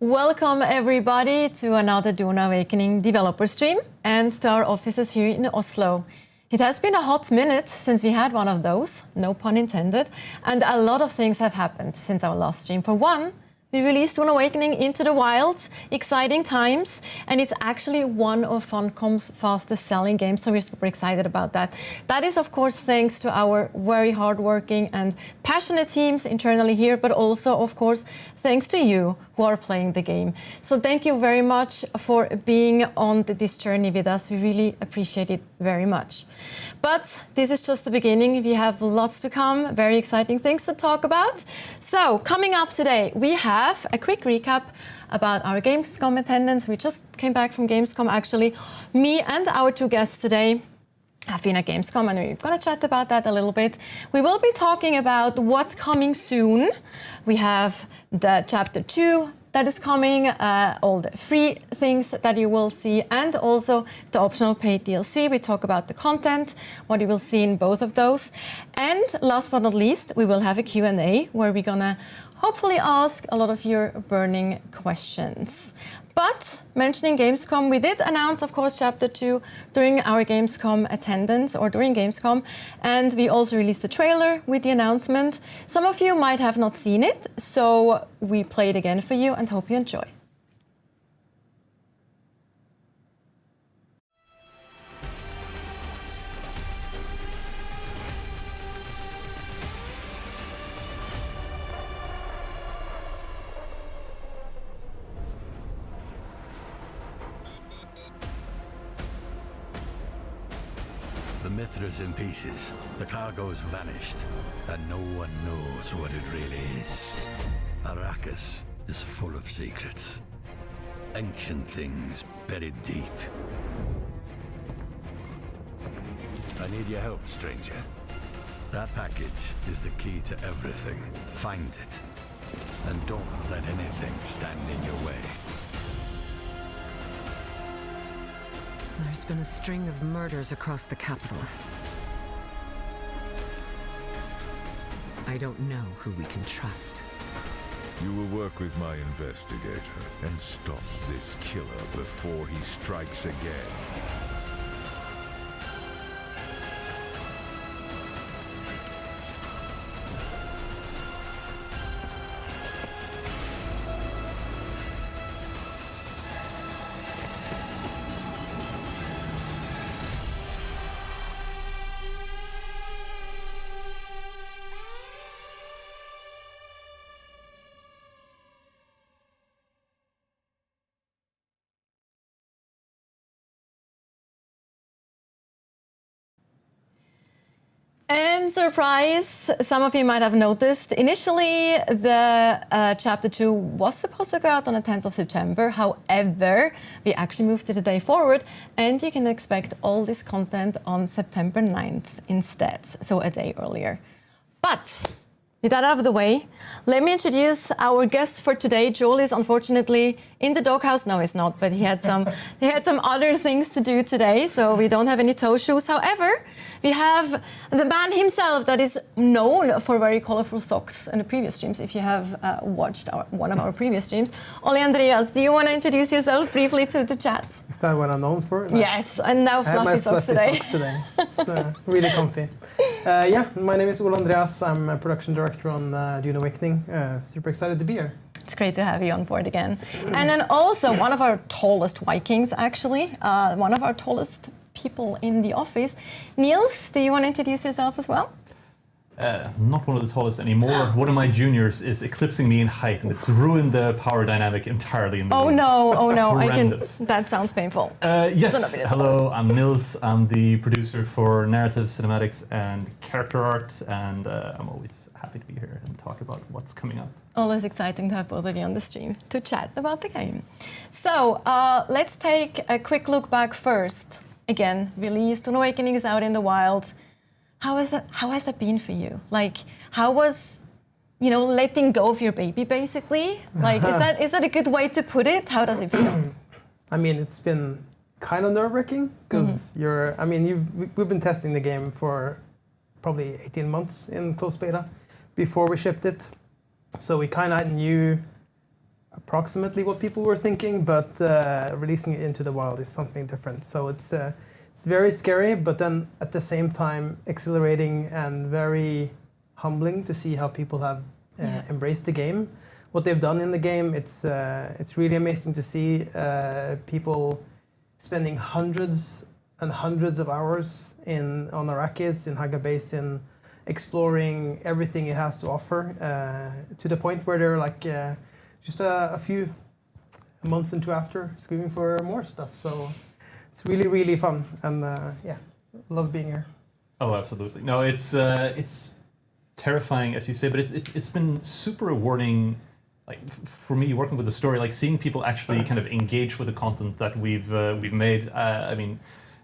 Welcome everybody to another Dune Awakening developer stream and to our offices here in Oslo. It has been a hot minute since we had one of those, no pun intended, and a lot of things have happened since our last stream. For one, we released Dune Awakening into the wild, exciting times, and it's actually one of Funcom's fastest selling games, so we're super excited about that. That is, of course, thanks to our very hardworking and passionate teams internally here, but also, of course, thanks to you who are playing the game. So thank you very much for being on this journey with us. We really appreciate it very much. But this is just the beginning. We have lots to come, very exciting things to talk about. So coming up today, we have a quick recap about our Gamescom attendance. We just came back from Gamescom, actually. Me and our two guests today have been at Gamescom, and we're going to chat about that a little bit. We will be talking about what's coming soon. We have the Chapter 2 that is coming, all the free things that you will see, and also the optional paid DLC. We talk about the content, what you will see in both of those. And last but not least, we will have a Q&A where we're going to hopefully ask a lot of your burning questions. But mentioning Gamescom, we did announce, of course, Chapter 2 during our Gamescom attendance, or during Gamescom, and we also released a trailer with the announcement. Some of you might have not seen it, so we play it again for you and hope you enjoy. The Mithra's in pieces, the cargo's vanished, and no one knows what it really is. Arrakis is full of secrets. Ancient things buried deep. I need your help, stranger. That package is the key to everything. Find it, and don't let anything stand in your way. There's been a string of murders across the capital. I don't know who we can trust. You will work with my investigator and stop this killer before he strikes again. And surprise, some of you might have noticed, initially the Chapter 2 was supposed to go out on the 10th of September. However, we actually moved it a day forward, and you can expect all this content on September 9th instead, so a day earlier. But with that out of the way, let me introduce our guest for today. Joel is unfortunately in the doghouse. No, he's not, but he had some other things to do today, so we don't have any toe shoes. However, we have the man himself that is known for very colorful socks in the previous streams, if you have watched one of our previous streams. Ole Andreas, do you want to introduce yourself briefly to the chat? Is that what I'm known for? Nice. Yes, and now fluffy socks today. It's really comfy. Yeah, my name is Ole Andreas. I'm a production director on Dune Awakening. Super excited to be here. It's great to have you on board again. And then also one of our tallest Vikings, actually, one of our tallest people in the office. Niels, do you want to introduce yourself as well? Not one of the tallest anymore. One of my juniors is eclipsing me in height, and it's ruined the power dynamic entirely in the room. Oh no, Horrendous. that sounds painful. Yes, hello, I'm Nils. I'm the producer for narrative, cinematics, and character art, and I'm always happy to be here and talk about what's coming up. Always exciting to have both of you on the stream to chat about the game. So let's take a quick look back first. Again, released, Dune Awakening is out in the wild. How has that been for you? Like, how was, letting go of your baby, basically? Like, is that a good way to put it? How does it feel? I mean, it's been kind of nerve-wracking because we've been testing the game for probably 18 months in closed beta before we shipped it. So we kind of knew approximately what people were thinking, but releasing it into the wild is something different. So it's very scary, but then at the same time exhilarating and very humbling to see how people have embraced the game. What they've done in the game, it's really amazing to see people spending hundreds and hundreds of hours on Arrakis, in Haga Basin, exploring everything it has to offer, to the point where they're like just a month into after screaming for more stuff. So it's really, really fun, and love being here. Oh, absolutely. No, it's terrifying, as you say, but it's been super rewarding. Like for me, working with the story, like seeing people actually kind of engage with the content that we've made. I mean,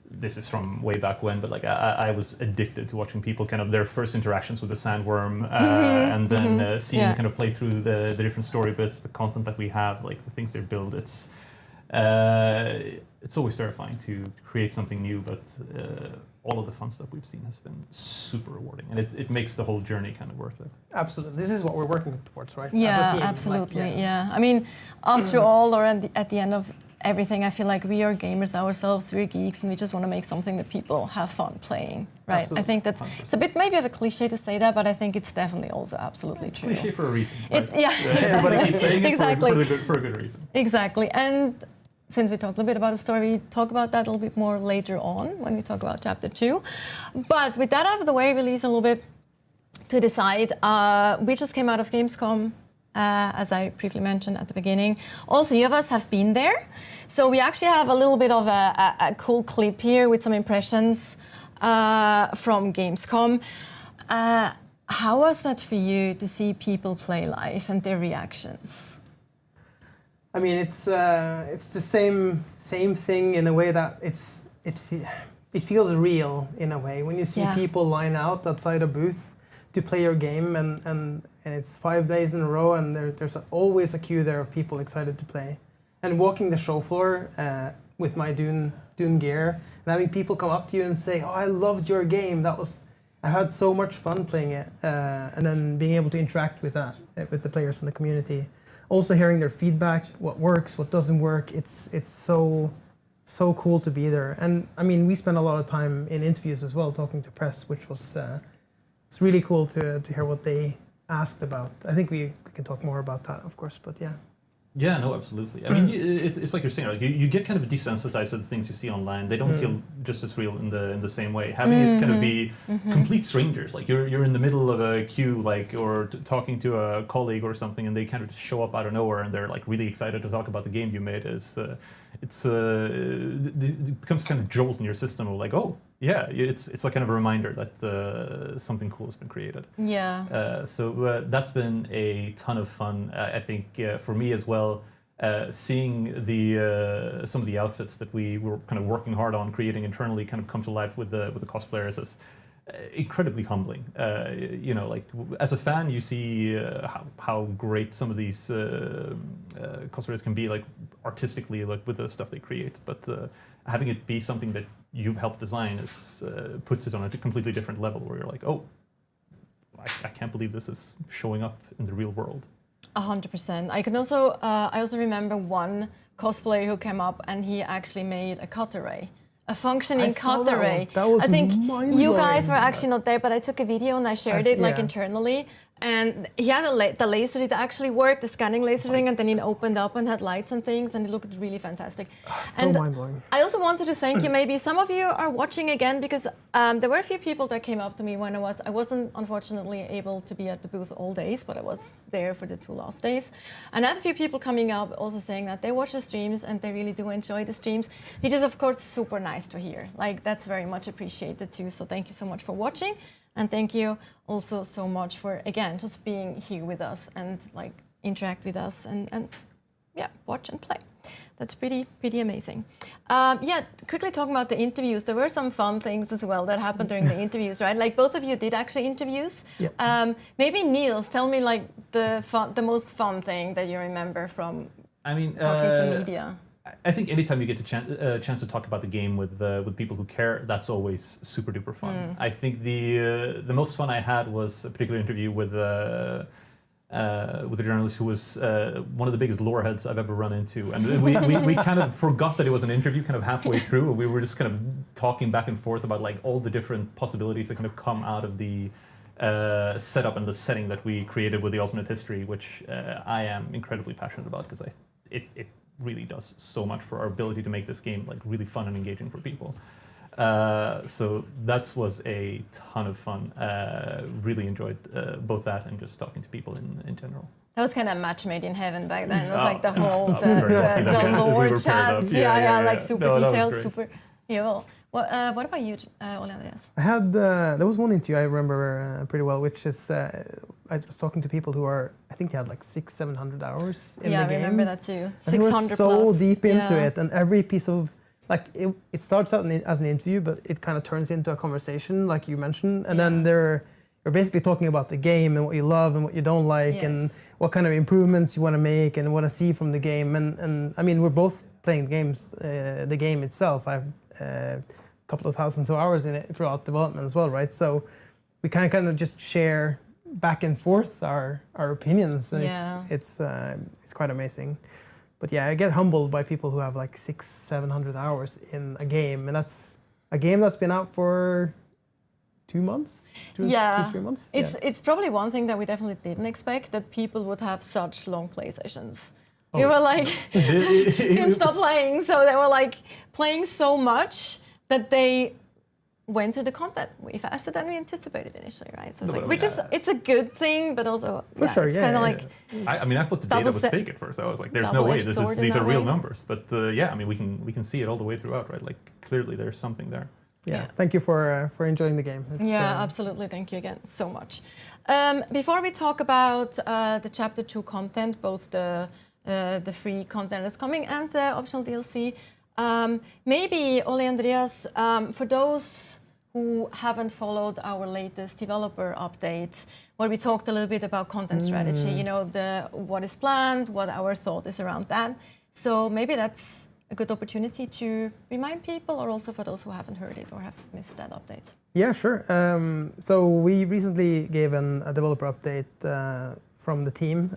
this is from way back when, but like I was addicted to watching people kind of their first interactions with the sandworm, and then seeing kind of play through the different story bits, the content that we have, like the things they build. It's always terrifying to create something new, but all of the fun stuff we've seen has been super rewarding, and it makes the whole journey kind of worth it. Absolutely, this is what we're working towards, right? Yeah, As a team, absolutely. like, yeah, I mean, after all, or at the end of everything, I feel like we are gamers ourselves, we're geeks, and we just want to make something that people have fun playing, right? Absolutely. I think that's 100%. it's a bit maybe of a cliche to say that, but I think it's definitely also absolutely true. Cliche for a reason. Right? It's exactly. Everybody keeps saying it Exactly. for a good reason. Exactly, and since we talked a little bit about the story, we talk about that a little bit more later on when we talk about chapter 2. But with that out of the way, release a little bit to decide. We just came out of Gamescom, as I briefly mentioned at the beginning. All three of us have been there. So we actually have a little bit of a cool clip here with some impressions from Gamescom. How was that for you to see people play live and their reactions? I mean, it's the same thing in a way that it feels real in a way when you see people line out outside a booth to play your game, and it's 5 days in a row, and there's always a queue there of people excited to play. And walking the show floor with my Dune gear and having people come up to you and say, "Oh, I loved your game. I had so much fun playing it," and then being able to interact with the players in the community. Also hearing their feedback, what works, what doesn't work, it's so cool to be there. And I mean, we spent a lot of time in interviews as well, talking to press, which was it's really cool to hear what they asked about. I think we can talk more about that, of course, but yeah. Yeah, no, absolutely. I mean, it's like you're saying, like you get kind of desensitized to the things you see online. They don't feel just as real in the same way. Having it kind of be complete strangers, like you're in the middle of a queue, like or talking to a colleague or something, and they kind of just show up out of nowhere, and they're like really excited to talk about the game you made. It becomes kind of jolt in your system of like, oh yeah, it's like kind of a reminder that something cool has been created. Yeah. So that's been a ton of fun. I think for me as well, seeing some of the outfits that we were kind of working hard on creating internally kind of come to life with the cosplayers is incredibly humbling. You know, like as a fan, you see how great some of these cosplayers can be, like artistically, like with the stuff they create. But having it be something that you've helped design puts it on a completely different level, where you're like, oh, I can't believe this is showing up in the real world. 100%. I also remember one cosplayer who came up and he actually made a cut array. A functioning cut array. I think you guys were actually not there, but I took a video and I shared it internally. And he had the laser that actually worked, the scanning laser thing, and then it opened up and had lights and things, and it looked really fantastic. So mind-blowing. I also wanted to thank you. Maybe some of you are watching again, because there were a few people that came up to me when I wasn't unfortunately able to be at the booth all days, but I was there for the 2 last days. And I had a few people coming up also saying that they watch the streams and they really do enjoy the streams, which is of course super nice to hear. Like that's very much appreciated too. So thank you so much for watching. And thank you also so much for, again, just being here with us and like interact with us and watch and play. That's pretty amazing. Quickly talking about the interviews, there were some fun things as well that happened during the interviews, right? Like both of you did actually interviews. Yep. Maybe Niels, tell me like the most fun thing that you remember from talking to media. I think anytime you get a chance to talk about the game with people who care, that's always super duper fun. I think the most fun I had was a particular interview with with a journalist who was one of the biggest lore heads I've ever run into. And we kind of forgot that it was an interview kind of halfway through. And we were just kind of talking back and forth about like all the different possibilities that kind of come out of the setup and the setting that we created with the alternate history, which I am incredibly passionate about because it really does so much for our ability to make this game like really fun and engaging for people. So that was a ton of fun. Really enjoyed both that and just talking to people in general. That was kind of match made in heaven back then. It was like the whole we lore were paired up. chats. Yeah, like super No, that was detailed, great. super. Yeah. Well, what about you, Ole Andreas? I had there was one interview I remember pretty well, which is I was talking to people who are, I think they had like 600-700 hours in the game. Yeah, I remember that too. And they were 600 so plus. deep into Yeah. it, and every piece of like it starts out as an interview, but it kind of turns into a conversation, like you mentioned, and then you're basically talking about the game and what you love and what you don't like, and what kind of improvements you want to make and want to see from the game. And I mean, we're both playing the game itself. I've a couple of thousands of hours in it throughout development as well, right? So we kind of just share back and forth our opinions, and it's quite amazing. But yeah, I get humbled by people who have like 600-700 hours in a game, and that's a game that's been out for 2 months, 2-3 months. It's probably one thing that we definitely didn't expect, that people would have such long play sessions. We were like, didn't stop playing, so they were like playing so much that they went to the content way faster than we anticipated initially, right? So it's like, it's a good thing, but also it's kind of like. I mean, I thought the data was fake at first. I was like, "There's no way these are real numbers." But I mean, we can see it all the way throughout, right? Like clearly, there's something there. Yeah. Thank you for enjoying the game. Absolutely. Thank you again so much. Before we talk about the Chapter 2 content, both the free content is coming and the optional DLC. Maybe, Ole Andreas, for those who haven't followed our latest developer updates, where we talked a little bit about content strategy, you know, what is planned, what our thought is around that. So maybe that's a good opportunity to remind people, or also for those who haven't heard it or have missed that update. Yeah, sure. So we recently gave a developer update from the team,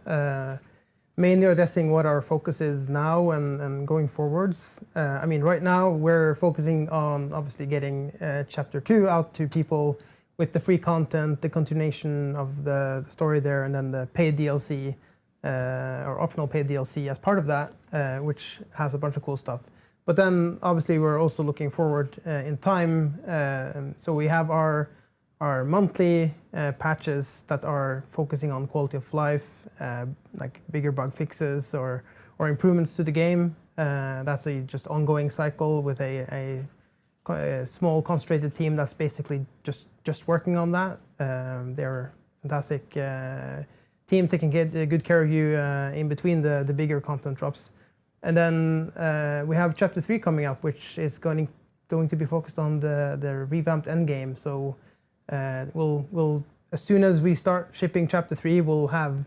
mainly addressing what our focus is now and going forwards. I mean, right now we're focusing on obviously getting Chapter 2 out to people with the free content, the continuation of the story there, and then the paid DLC or optional paid DLC as part of that, which has a bunch of cool stuff. But then obviously we're also looking forward in time. So we have our monthly patches that are focusing on quality of life, like bigger bug fixes or improvements to the game. That's a just ongoing cycle with a small concentrated team that's basically just working on that. They're a fantastic team taking good care of you in between the bigger content drops. And then we have Chapter 3 coming up, which is going to be focused on the revamped endgame. So we'll as soon as we start shipping Chapter 3, we'll have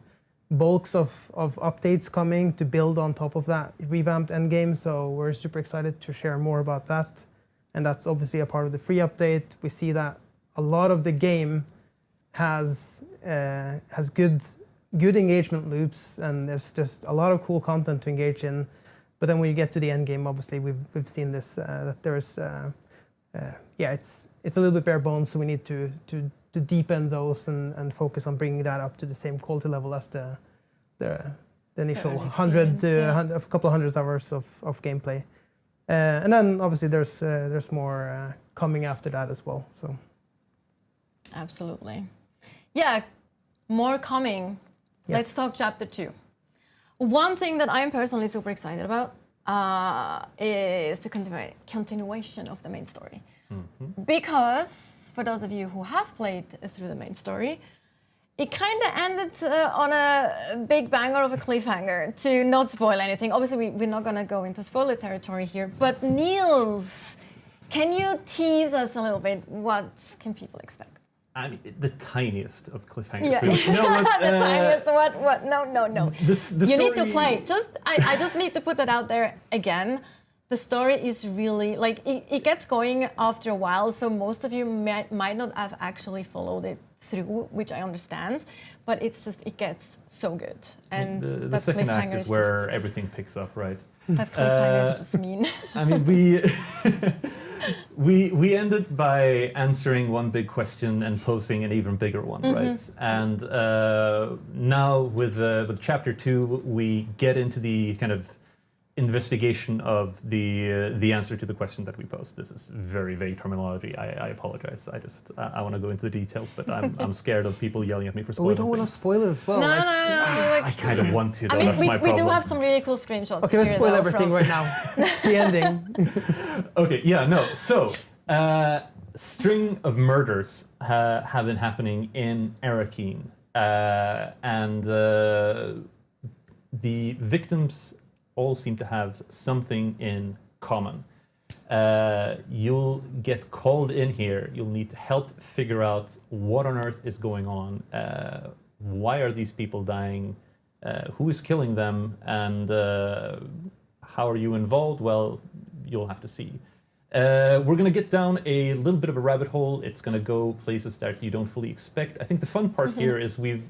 bulks of updates coming to build on top of that revamped endgame. So we're super excited to share more about that. And that's obviously a part of the free update. We see that a lot of the game has good engagement loops, and there's just a lot of cool content to engage in. But then when you get to the end game, obviously we've seen this that there's it's a little bit bare bones, so we need to deepen those and focus on bringing that up to the same quality level as the initial 100 to a couple of hundred hours of gameplay. And then obviously there's more coming after that as well. So absolutely, yeah, more coming. Yes. Let's talk Chapter 2. One thing that I'm personally super excited about is the continuation of the main story. Mm-hmm. Because for those of you who have played through the main story, it kind of ended on a big banger of a cliffhanger, to not spoil anything. Obviously, we're not going to go into spoiler territory here, but Niels, can you tease us a little bit? What can people expect? I mean, the tiniest of cliffhangers. Yeah. The tiniest. What? No. You need to play. I just need to put that out there again. The story is really like it gets going after a while, so most of you might not have actually followed it through, which I understand, but it gets so good. And the that second act cliffhanger is where everything picks up, right? that cliffhanger is just mean. I mean, we ended by answering one big question and posing an even bigger one, right? And now with chapter 2, we get into the kind of investigation of the answer to the question that we posed. This is very vague terminology. I apologize. I want to go into the details, but I'm scared of people yelling at me for But spoiling. we don't want to spoil it as well. No, like- no. I kind of want to. Though. I mean, That's my we problem. do have some really cool screenshots. Okay, let's here, spoil though, everything from- right now. The ending. Okay, yeah, no. So, string of murders have been happening in Arrakis, and the victims all seem to have something in common. You'll get called in here. You'll need to help figure out what on earth is going on. Why are these people dying? Who is killing them? And how are you involved? Well, you'll have to see. We're going to get down a little bit of a rabbit hole. It's going to go places that you don't fully expect. I think the fun part here is we've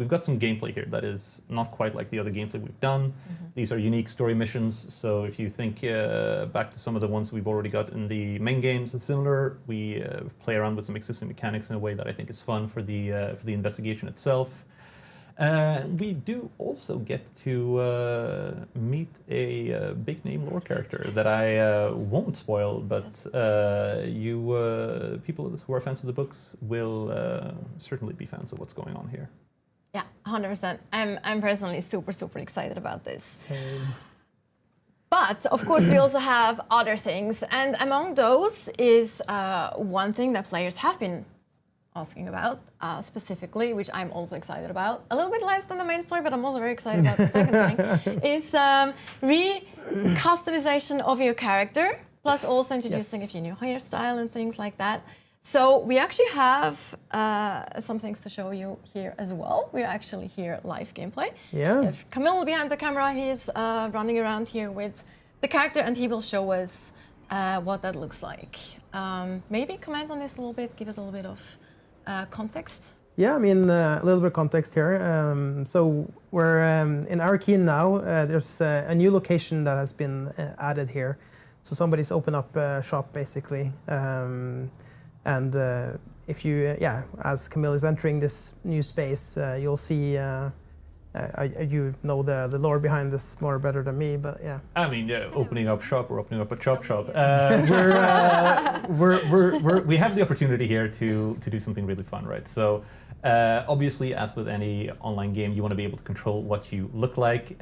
got some gameplay here that is not quite like the other gameplay we've done. These are unique story missions. So if you think back to some of the ones we've already got in the main games, it's similar. We play around with some existing mechanics in a way that I think is fun for the investigation itself. We do also get to meet a big name lore character that I won't spoil, but you people who are fans of the books will certainly be fans of what's going on here. Yeah, 100%. I'm personally super excited about this. But of course, we also have other things, and among those is one thing that players have been asking about specifically, which I'm also excited about. A little bit less than the main story, but I'm also very excited about the second thing, is customization of your character, plus also introducing a few new hairstyle and things like that. So we actually have some things to show you here as well. We're actually here live gameplay. Yeah. If Camille behind the camera, he's running around here with the character, and he will show us what that looks like. Maybe comment on this a little bit, give us a little bit of context? Yeah, I mean, a little bit of context here. So we're in Arrakis now. There's a new location that has been added here. So somebody's opened up a shop, basically. And if you, as Camille is entering this new space, you'll see, you know the lore behind this more better than me, but yeah. I mean, opening up shop or opening up a chop shop. We have the opportunity here to do something really fun, right? So obviously, as with any online game, you want to be able to control what you look like.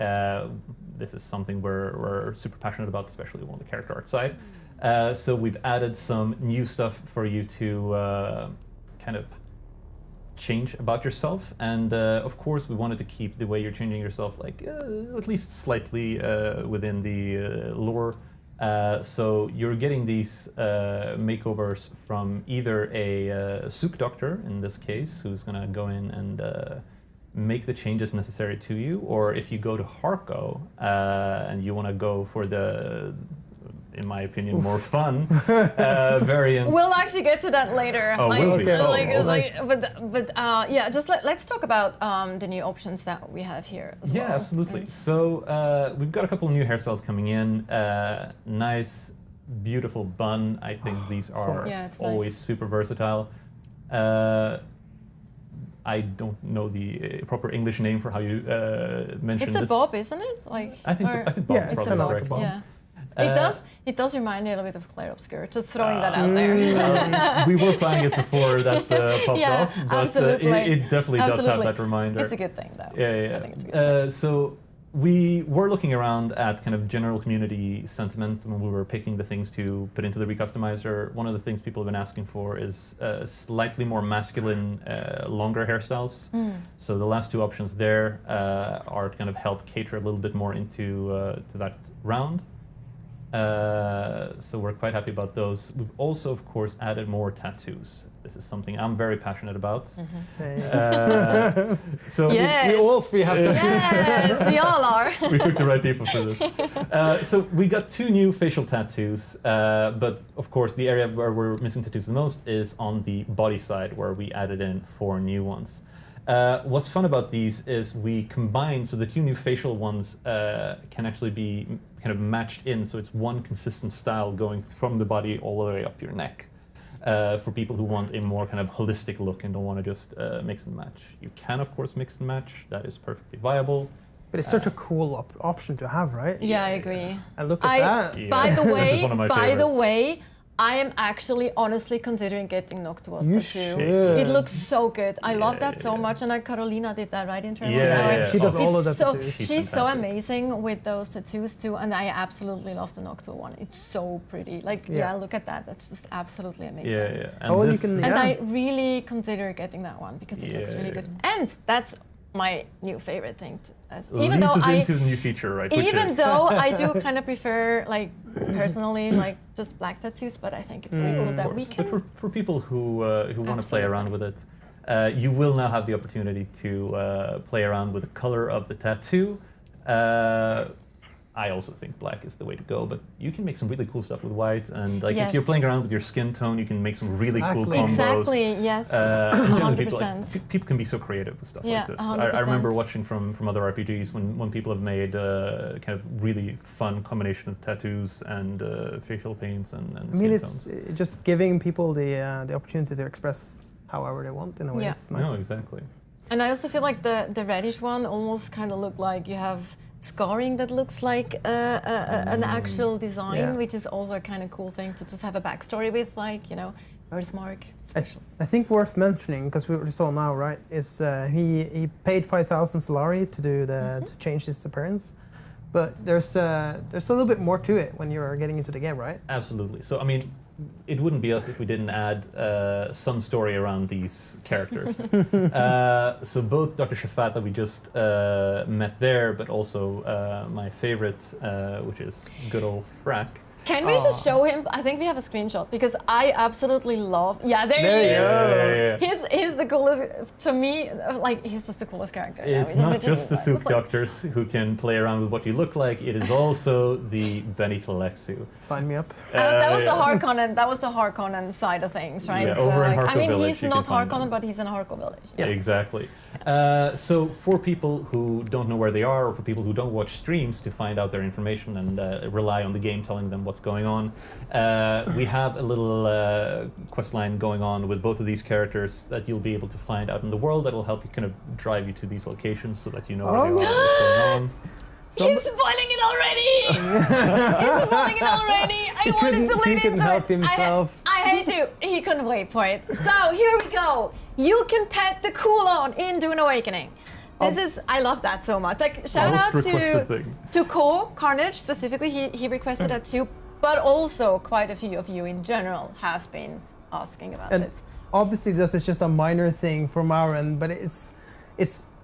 This is something we're super passionate about, especially on the character art side. So we've added some new stuff for you to kind of change about yourself, and of course we wanted to keep the way you're changing yourself like at least slightly within the lore. So you're getting these makeovers from either a Sook doctor, in this case, who's going to go in and make the changes necessary to you, or if you go to Harko and you want to go for the, in my opinion, more fun variant. We'll actually get to that later. Oh, will we? Nice. But yeah, just let's talk about the new options that we have here as well. Yeah, absolutely. So we've got a couple of new hairstyles coming in. Nice, beautiful bun. I think these are always nice. super versatile. I don't know the proper English name for how you mention It's this. a bob, isn't it? Like I think bob yeah, is it's probably a bob. correct. Bob. yeah. It does remind me a little bit of Claire Obscure. Just throwing that out there. We were planning it before that popped Yeah, off, but absolutely. It definitely does have Absolutely. that reminder. It's a good thing, though. Yeah. I think it's a good thing. So we were looking around at kind of general community sentiment when we were picking the things to put into the recustomizer. One of the things people have been asking for is slightly more masculine, longer hairstyles. So the last two options there are to kind of help cater a little bit more into to that round. So we're quite happy about those. We've also, of course, added more tattoos. This is something I'm very passionate about. Same. So Yes. We all three have to Yes, we all are. we picked the right people for this. So we got 2 new facial tattoos, but of course the area where we're missing tattoos the most is on the body side, where we added in 4 new ones. What's fun about these is we combine, so the 2 new facial ones can actually be kind of matched in, so it's one consistent style going from the body all the way up your neck. For people who want a more kind of holistic look and don't want to just mix and match. You can, of course, mix and match. That is perfectly viable. But it's such a cool option to have, right? Yeah, I agree. And look at that. Yeah. By the This is one of my favorites. way, I am actually honestly considering getting Noctua's You tattoo. should. It looks so good. I love that so much, and Carolina did that right internally. Yeah. She does all of the It's so, tattoos. she's so fantastic. amazing with those tattoos too, and I absolutely love the Noctua one. It's so pretty. Like, yeah, look at that. That's just absolutely amazing. Yeah. Oh, and you this- can- And Yeah. I really consider getting that one because it looks really good. And that's my new favorite thing. Even leads though us I, into the new feature, right? which even is- though I do kind of prefer, like, personally, like just black tattoos, but I think it's really cool that we can. But for people who want to play around with it, you will now have the opportunity to play around with the color of the tattoo. I also think black is the way to go, but you can make some really cool stuff with white, and like if you're Yes. playing around with your skin tone, you can make some really cool Exactly. combos. Exactly. Yes. Generally, people, 100%. people can be so creative with stuff Yeah, like this. I 100%. remember watching from other RPGs when people have made kind of really fun combination of tattoos and facial paints and I mean, skin it's tones. just giving people the opportunity to express however they want in a way. Yeah. It's nice. No, exactly. And I also feel like the reddish one almost kind of look like you have scarring that looks like an actual design, Yeah. which is also a kind of cool thing to just have a backstory with, like, you know, birthmark. I think worth mentioning, because we saw now, right, is he paid 5,000 Solari to do to change his appearance, but there's a little bit more to it when you're getting into the game, right? Absolutely. So, I mean, it wouldn't be us if we didn't add some story around these characters. So both Dr. Shafat that we just met there, but also my favorite, which is good old Frack. Can we just show him? I think we have a screenshot because I absolutely love. Yeah, there he you is. go. He's the coolest to me. Like, he's just the coolest character. Yeah, It's we not did just the it. Sooth It's like- Doctors who can play around with what you look like, it is also the Benitelexu. Sign me up. That was the yeah. Harkonnen. That was the Harkonnen side of things, right? Yeah, over in like, I Harko mean, Village, he's you not can find Harkonnen, them. but he's in a Harko village. Yes. Exactly. So for people who don't know where they are, or for people who don't watch streams to find out their information and rely on the game telling them what's going on, we have a little quest line going on with both of these characters that you'll be able to find out in the world that will help you kind of drive you to these locations so that you know where they are, what's going on. He's spoiling it already! He's spoiling it already! I wanted to lead he couldn't into help it. himself. I hate to. He couldn't wait for it. So here we go. You can pet the Kulon in Dune Awakening. This is, I love that so much. Like, shout Most out requested thing. to Carnage specifically. He requested that too, but also quite a few of you in general have been asking about And this. obviously, this is just a minor thing from our end, but it's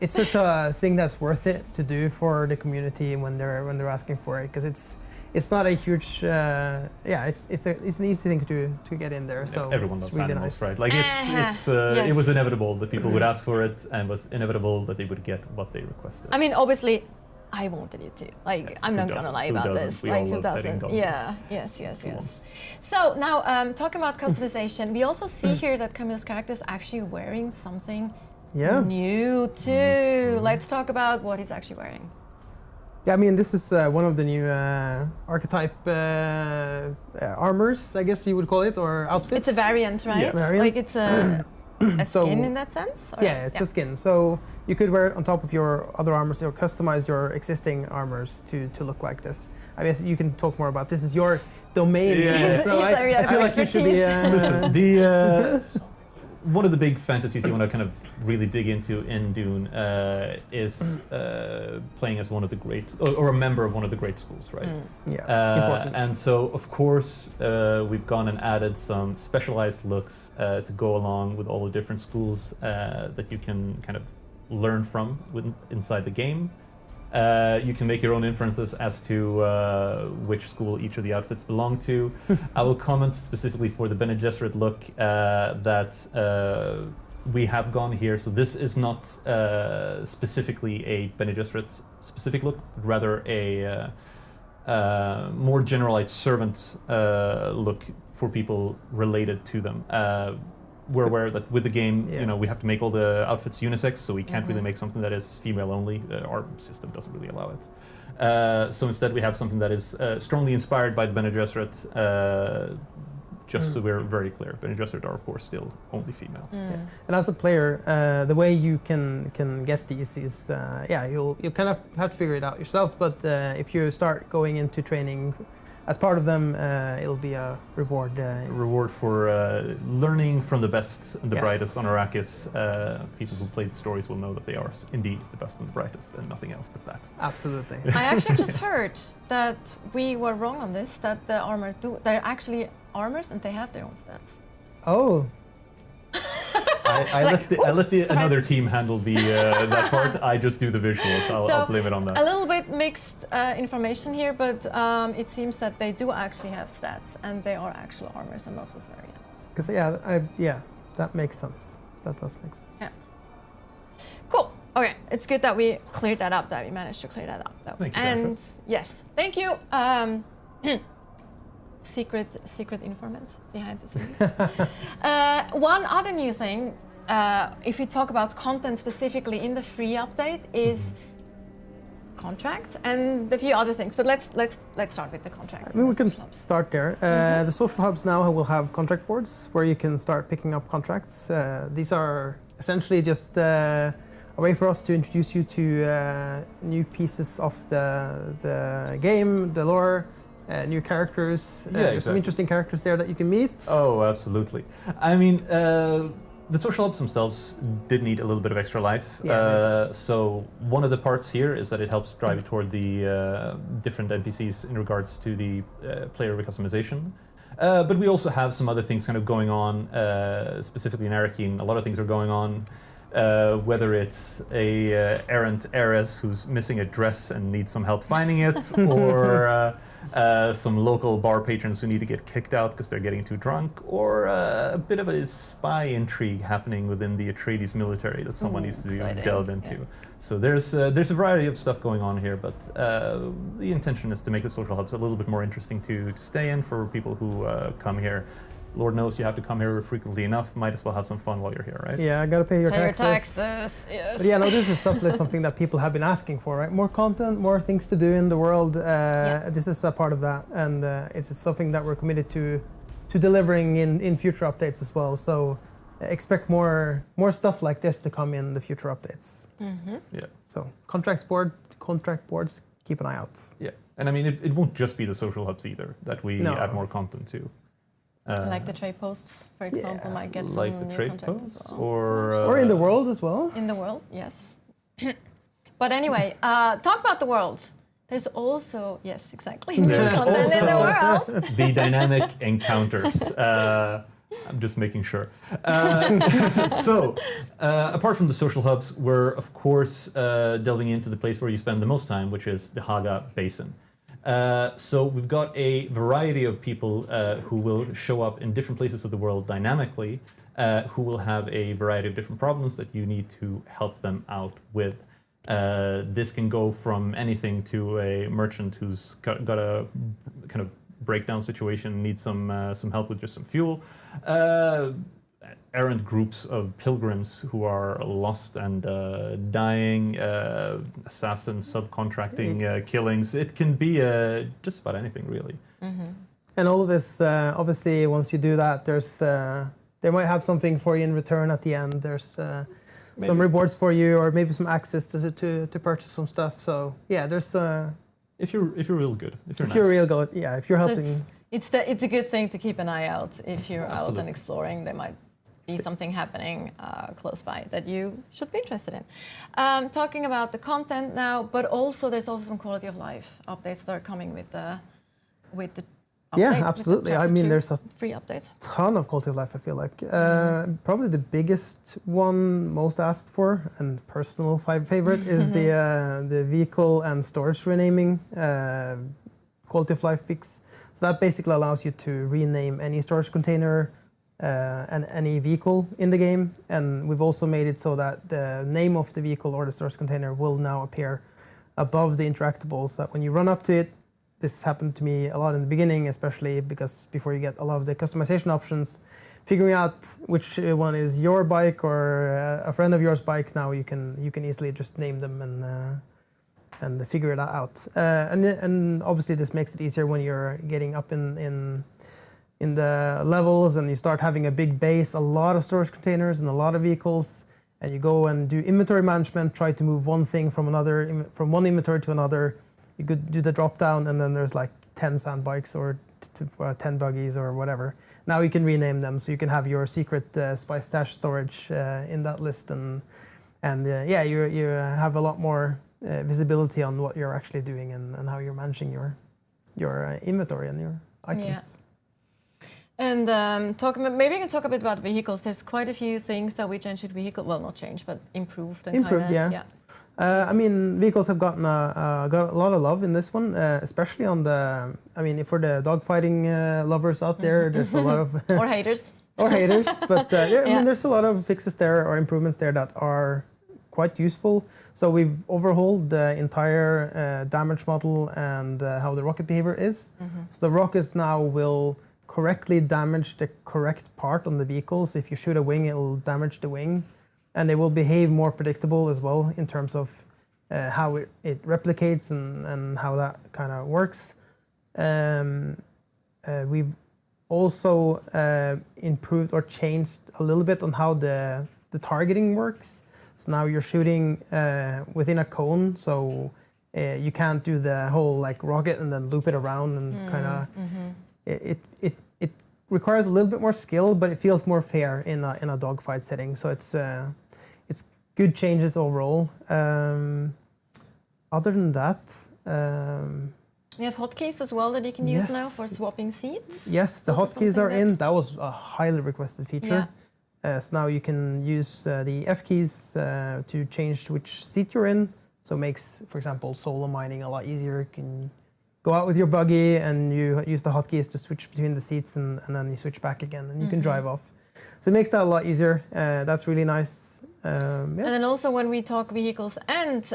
such a thing that's worth it to do for the community when they're asking for it, because it's not a huge it's an easy thing to get in there. So Everyone it's loves really animals, nice. right? Like Yes. it was inevitable that people would ask for it, and was inevitable that they would get what they requested. I mean, obviously, I wanted it to. Like, I'm Who not gonna doesn't? lie Who about doesn't? this. We all Like, who love petting doesn't? dogs. Yeah. Yes. So now, talking about customization, we also see here that Camille's character is actually wearing something Yeah. new too. Let's talk about what he's actually wearing. Yeah, I mean, this is one of the new archetype armors, I guess you would call it, or outfits. It's a variant, right? Yeah. Variant. Like, it's a So- skin in that sense? Or- Yeah, it's a skin. So you could wear it on top of your other armors, or customize your existing armors to look like this. I guess you can talk more about this. Is your domain. Yeah. His area I of feel like you should be. Listen, the one of the big fantasies you want to kind of really dig into in Dune is playing as one of the great, or a member of one of the great schools, right? Yeah, important. And so, of course, we've gone and added some specialized looks to go along with all the different schools that you can kind of learn from inside the game. You can make your own inferences as to which school each of the outfits belong to. I will comment specifically for the Bene Gesserit look that we have gone here. So this is not specifically a Bene Gesserit specific look, but rather more generalized servant look for people related to them. We're aware that with the game, Yeah. you know, we have to make all the outfits unisex, so we can't really make something that is female only. Our system doesn't really allow it. So instead, we have something that is strongly inspired by the Bene Gesserit. Just so we're very clear, Bene Gesserit are of course still only female. And as a player, the way you can get these is, you'll kind of have to figure it out yourself. But if you start going into training as part of them, it'll be a reward. Reward for learning from the best and the Yes. brightest on Arrakis. People who play the stories will know that they are indeed the best and the brightest, and nothing else but that. Absolutely. I actually just heard that we were wrong on this, that the armor they're actually armors and they have their own stats. Oh, I let another team handle the that part. I just do the visuals. I'll blame it on that. A little bit mixed information here, but it seems that they do actually have stats and they are actual armors and Mox's variants. because that makes sense. That does make sense. Yeah. Cool. Okay, it's good that we cleared that up. That we managed to clear that up, though. Thank you, And Dasha. yes, thank you. Secret informants behind the scenes. One other new thing, if we talk about content specifically in the free update, is contracts and a few other things. But let's start with the contracts. I mean, and we the can social hubs. start there. The social hubs now will have contract boards where you can start picking up contracts. These are essentially just a way for us to introduce you to new pieces of the game, the lore, new characters. There's some exactly. interesting characters there that you can meet. Oh, absolutely. I mean, the social hubs themselves did need a little bit of extra life. Yeah, So one of the parts here is that it helps drive you toward the different NPCs in regards to the player customization. But we also have some other things kind of going on, specifically in Arrakis. A lot of things are going on. Whether it's a errant heiress who's missing a dress and needs some help finding it, or some local bar patrons who need to get kicked out because they're getting too drunk, or a bit of a spy intrigue happening within the Atreides military that someone needs to exciting. delve into. Yeah. So there's a variety of stuff going on here, but the intention is to make the social hubs a little bit more interesting to stay in for people who come here. Lord knows you have to come here frequently enough. Might as well have some fun while you're here, right? Yeah, I gotta pay your Pay your taxes. taxes, yes. But yeah, no, this is something that people have been asking for, right? More content, more things to do in the world. This is a part of that, and it's something that we're committed to delivering in future updates as well. So expect more stuff like this to come in the future updates. Yeah. So contract boards, keep an eye out. Yeah. And I mean, it won't just be the social hubs either that we No. add more content to. Like the trade posts, for example, might get Like some the new trade contracts posts, as well. Or in the world as well. In the world, yes. But anyway, talk about the world. There's also, yes, exactly, new There's content in the also- world. the dynamic encounters. I'm just making sure. So, apart from the social hubs, we're of course delving into the place where you spend the most time, which is the Haga Basin. So we've got a variety of people who will show up in different places of the world dynamically, who will have a variety of different problems that you need to help them out with. This can go from anything to a merchant who's got a kind of breakdown situation, needs some help with just some fuel. Errant groups of pilgrims who are lost and dying, assassins, subcontracting, killings. It can be just about anything, really. And all of this, obviously, once you do that, there's they might have something for you in return at the end. There's some rewards for you, or maybe some access to purchase some stuff. So yeah, there's If you're real good, if you're if nice. you're real good, yeah, if you're So helping. it's a good thing to keep an eye out if you're out Absolutely. and exploring. There might be something happening close by that you should be interested in. Talking about the content now, but also there's also some quality of life updates that are coming with the update. Yeah, with the absolutely. I chapter mean, 2 there's a free update. ton of quality of life, I feel like. Probably the biggest one, most asked for, and personal favorite is the vehicle and storage renaming quality of life fix. So that basically allows you to rename any storage container and any vehicle in the game. And we've also made it so that the name of the vehicle or the storage container will now appear above the interactables. So that when you run up to it, this happened to me a lot in the beginning, especially because before you get a lot of the customization options, figuring out which one is your bike or a friend of yours bike. Now you can easily just name them and figure it out. And obviously this makes it easier when you're getting up in the levels and you start having a big base, a lot of storage containers and a lot of vehicles, and you go and do inventory management, try to move one thing from one inventory to another. You could do the drop down, and then there's like 10 sand bikes or 10 buggies or whatever. Now you can rename them, so you can have your secret spice stash storage in that list, and yeah, you have a lot more visibility on what you're actually doing and how you're managing your inventory and your items. Yeah. And maybe we can talk a bit about vehicles. There's quite a few things that we changed with vehicle. Well, not changed, but improved. And improved, yeah. I mean, vehicles have gotten got a lot of love in this one, especially on the. I mean, for the dogfighting lovers out there, there's a lot of or haters. Or haters, but yeah, I mean, there's a lot of fixes there or improvements there that are quite useful. So we've overhauled the entire damage model and how the rocket behavior is. So the rockets now will correctly damage the correct part on the vehicles. If you shoot a wing, it'll damage the wing, and they will behave more predictable as well in terms of how it replicates and how that kind of works. We've also improved or changed a little bit on how the targeting works. So now you're shooting within a cone, so you can't do the whole like rocket and then loop it around and kind of. It requires a little bit more skill, but it feels more fair in a dogfight setting. So it's good changes overall. Other than that, we have hotkeys as well that you can use now for swapping seats. Yes, the hotkeys are in. That was a highly requested feature. So now you can use the F keys to change which seat you're in. So it makes, for example, solo mining a lot easier. You can go out with your buggy and you use the hotkeys to switch between the seats, and then you switch back again and you can drive off. So it makes that a lot easier. That's really nice. And then also when we talk vehicles and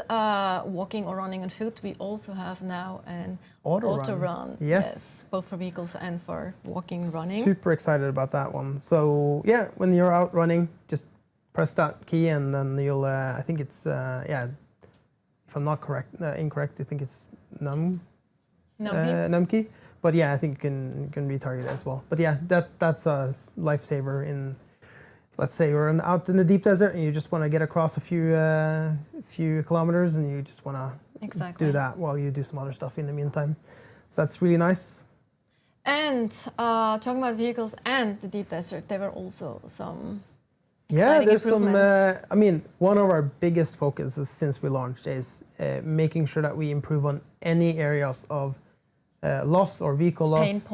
walking or running on foot, we also have now an auto run. Yes, both for vehicles and for walking and running. Super excited about that one. So yeah, when you're out running, just press that key and then you'll, I think it's, if I'm not incorrect, I think it's num key. But yeah, I think you can retarget as well. But yeah, that's a lifesaver in, let's say you're out in the deep desert and you just want to get across a few kilometers and you just want to do that while you do some other stuff in the meantime. So that's really nice. And talking about vehicles and the deep desert, there were also some there's some. I mean, one of our biggest focuses since we launched is making sure that we improve on any areas of loss or vehicle loss.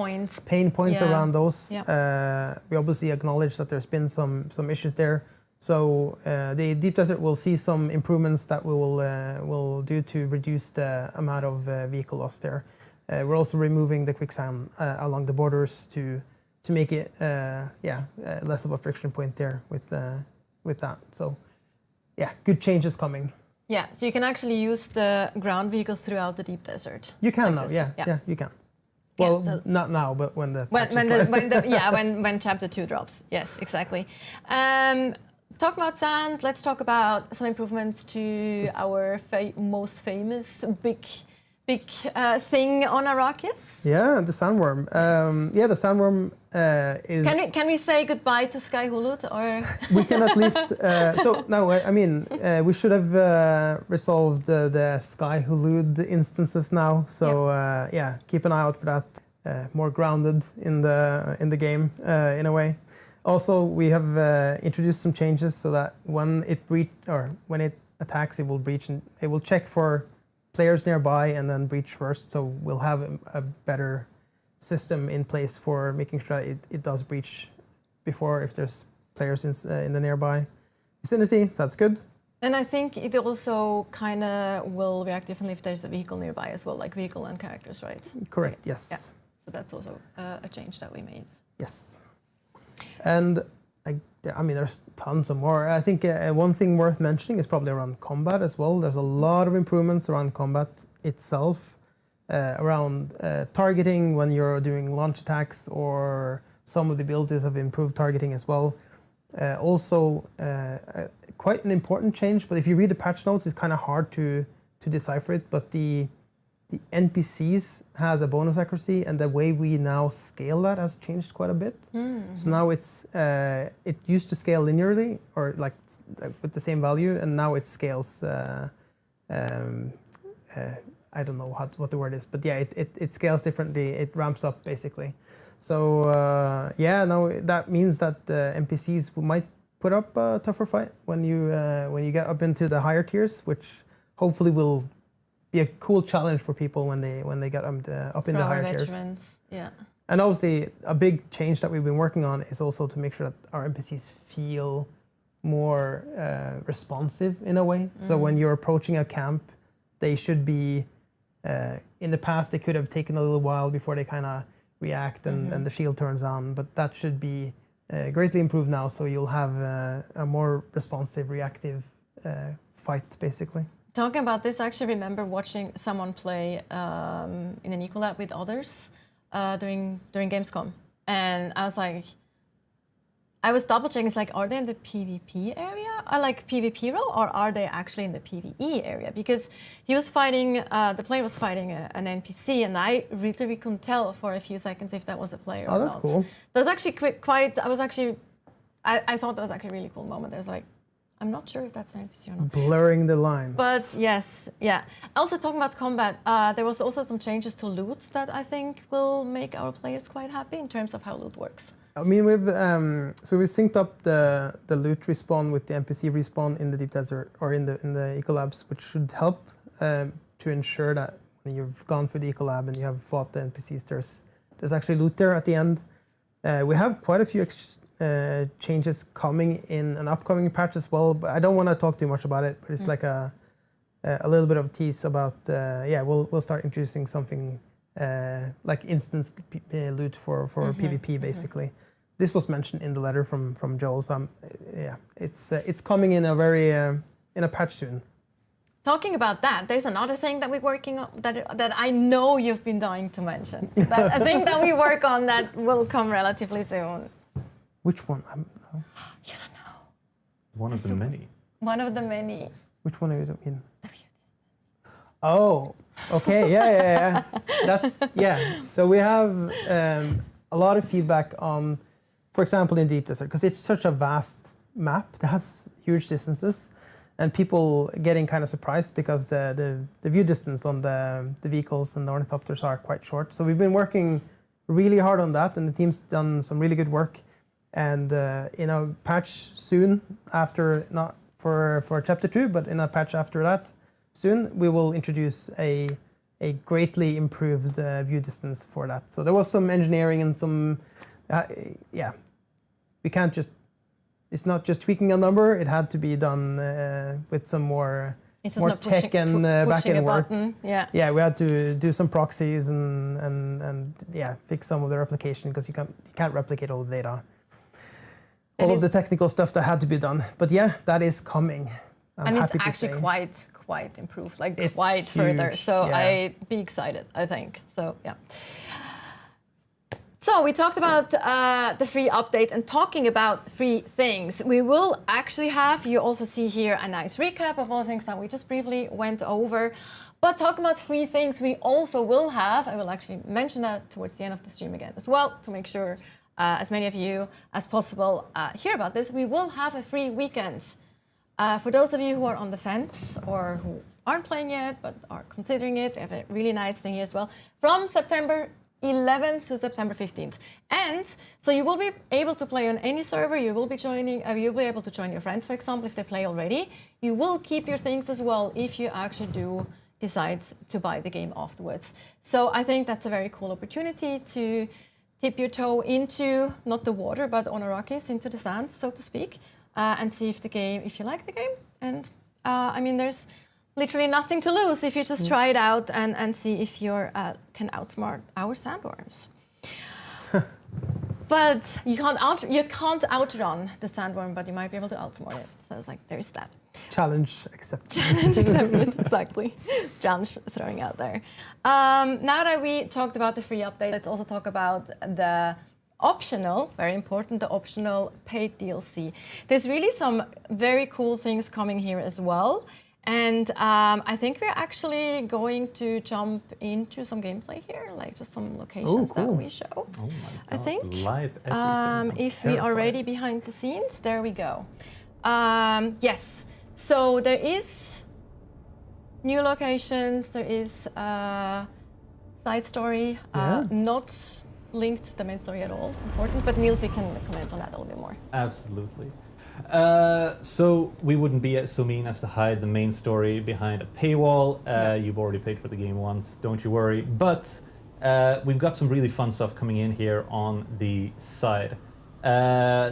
Pain points around those. We obviously acknowledge that there's been some issues there. So the deep desert will see some improvements that we will do to reduce the amount of vehicle loss there. We're also removing the quicksand along the borders to make it less of a friction point there with that. So yeah, good changes coming. Yeah, so you can actually use the ground vehicles throughout the deep desert. You can now, yeah, you can. Well, not now, but when the when chapter 2 drops. Yes, exactly. Talk about sand. Let's talk about some improvements to our most famous big thing on Arrakis. Yeah, the sandworm. The sandworm is. Can we say goodbye to Sky Hulud, or we can at least. So no, I mean we should have resolved the Sky Hulud instances now. So keep an eye out for that. More grounded in the game in a way. Also, we have introduced some changes so that when it attacks, it will breach and it will check for players nearby and then breach first. So we'll have a better system in place for making sure it does breach before if there's players in the nearby vicinity. So that's good. And I think it also kind of will react differently if there's a vehicle nearby as well, like vehicle and characters, right? Correct, yes. Yeah. So that's also a change that we made. Yes. And I mean, there's tons of more. I think one thing worth mentioning is probably around combat as well. There's a lot of improvements around combat itself. around targeting when you're doing launch attacks, or some of the abilities have improved targeting as well. Also, quite an important change, but if you read the patch notes, it's kind of hard to decipher it, but the NPCs has a bonus accuracy, and the way we now scale that has changed quite a bit. So now it's it used to scale linearly, or like with the same value, and now it scales. I don't know what the word is, but yeah, it scales differently. It ramps up basically. So yeah, now that means that NPCs might put up a tougher fight when you get up into the higher tiers, which hopefully will be a cool challenge for people when they get up in the higher tiers. Yeah. And obviously, a big change that we've been working on is also to make sure that our NPCs feel more responsive in a way. So when you're approaching a camp, they should be. In the past, they could have taken a little while before they kind of react and the shield turns on, but that should be greatly improved now. So you'll have a more responsive, reactive fight, basically. Talking about this, I actually remember watching someone play in an Ecolab with others during Gamescom, and I was like, I was double checking. It's like, are they in the PvP area, or like PvP role, or are they actually in the PvE area? Because he was fighting, the player was fighting an NPC, and I really couldn't tell for a few seconds if that was a player or not. Oh, that's cool. That was actually quite. I thought that was actually a really cool moment. There's like, I'm not sure if that's an NPC or not. Blurring the lines. But yes, yeah. Also talking about combat, there was also some changes to loot that I think will make our players quite happy in terms of how loot works. I mean, we've synced up the loot respawn with the NPC respawn in the Deep Desert or in the Ecolabs, which should help to ensure that when you've gone through the Ecolab and you have fought the NPCs, there's actually loot there at the end. We have quite a few changes coming in an upcoming patch as well, but I don't want to talk too much about it. But it's like a little bit of a tease about we'll start introducing something like instance loot for PvP basically. This was mentioned in the letter from Joel. So it's coming in a very in a patch soon. Talking about that, there's another thing that we're working on that I know you've been dying to mention. That a thing that we work on that will come relatively soon. Which one? You don't know. One of the many. One of the many. Which one are you talking? The view distance. Oh, okay, yeah. That's So we have a lot of feedback on, for example, in Deep Desert, because it's such a vast map that has huge distances. And people getting kind of surprised because the view distance on the vehicles and the ornithopters are quite short. So we've been working really hard on that, and the team's done some really good work. And in a patch soon, after not for chapter 2, but in a patch after that, soon we will introduce a greatly improved view distance for that. So there was some engineering and some we can't just. It's not just tweaking a number. It had to be done with some more tech and back-end work. Yeah, we had to do some proxies and fix some of the replication because you can't replicate all the data. All of the technical stuff that had to be done. But yeah, that is coming. I'm happy to say. And it's actually quite improved, like it's quite further. Huge, So I'd be excited, I think. So yeah. So we talked about the free update, and talking about free things, we will actually have, you also see here a nice recap of all the things that we just briefly went over. But talking about free things, we also will have, I will actually mention that towards the end of the stream again as well, to make sure as many of you as possible hear about this. We will have a free weekend. For those of you who are on the fence or who aren't playing yet but are considering it, we have a really nice thing here as well. From September 11th to September 15th. And so you will be able to play on any server. You will be you'll be able to join your friends, for example, if they play already. You will keep your things as well if you actually do decide to buy the game afterwards. So I think that's a very cool opportunity to dip your toe into, not the water, but on Arrakis, into the sand, so to speak, and see if you like the game. And I mean, there's literally nothing to lose if you just try it out and see if you can outsmart our sandworms. But you can't outrun the sandworm, but you might be able to outsmart it. So it's like there's that. Challenge accepted. Challenge accepted, exactly. Challenge throwing out there. Now that we talked about the free update, let's also talk about the optional, very important, the optional paid DLC. There's really some very cool things coming here as well. And I think we're actually going to jump into some gameplay here, like just some locations that we show. Oh my God. I think. Live everything. If we are ready behind the scenes, there we go. Yes, so there is new locations, there is a side story, not linked to the main story at all, important, but Niels, you can comment on that a little bit more. Absolutely. So we wouldn't be so mean as to hide the main story behind a paywall. You've already paid for the game once, don't you worry. But we've got some really fun stuff coming in here on the side.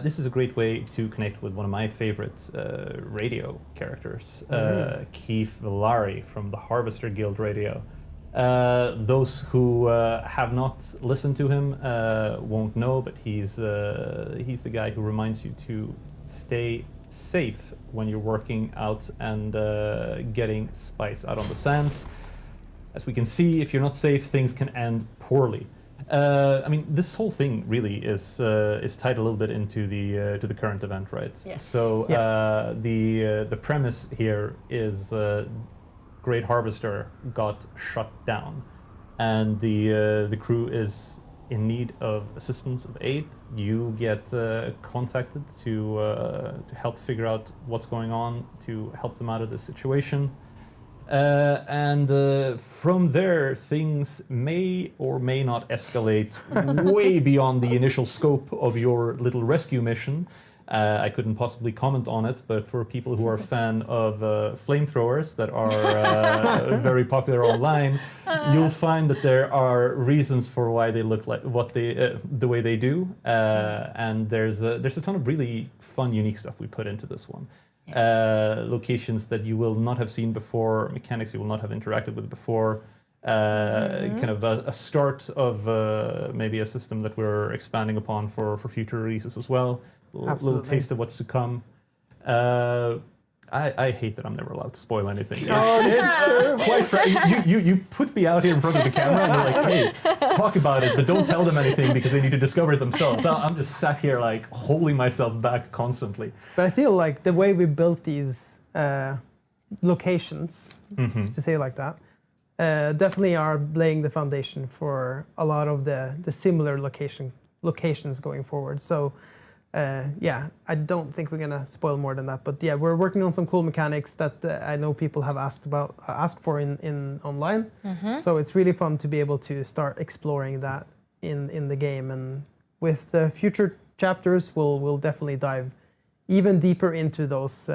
This is a great way to connect with one of my favorite radio characters, Keith Villari from the Harvester Guild Radio. Those who have not listened to him won't know, but he's the guy who reminds you to stay safe when you're working out and getting spice out on the sands. As we can see, if you're not safe, things can end poorly. I mean, this whole thing really is tied a little bit into the current event, right? Yes. So the premise here is Great Harvester got shut down, and the crew is in need of assistance, of aid. You get contacted to help figure out what's going on, to help them out of this situation. And from there, things may or may not escalate way beyond the initial scope of your little rescue mission. I couldn't possibly comment on it, but for people who are a fan of flamethrowers that are very popular online, you'll find that there are reasons for why they look like the way they do, and there's a ton of really fun, unique stuff we put into this one. Yes. Locations that you will not have seen before, mechanics you will not have interacted with before. Kind of a start of maybe a system that we're expanding upon for future releases as well. Little taste of what's to come. I hate that I'm never allowed to spoil anything. Quite frankly, you put me out here in front of the camera and you're like, hey, talk about it, but don't tell them anything because they need to discover it themselves. So I'm just sat here like holding myself back constantly. But I feel like the way we built these locations, just to say it like that, definitely are laying the foundation for a lot of the similar locations going forward. So I don't think we're gonna spoil more than that. But yeah, we're working on some cool mechanics that I know people have asked for in online. So it's really fun to be able to start exploring that in the game. And with the future chapters, we'll definitely dive even deeper into those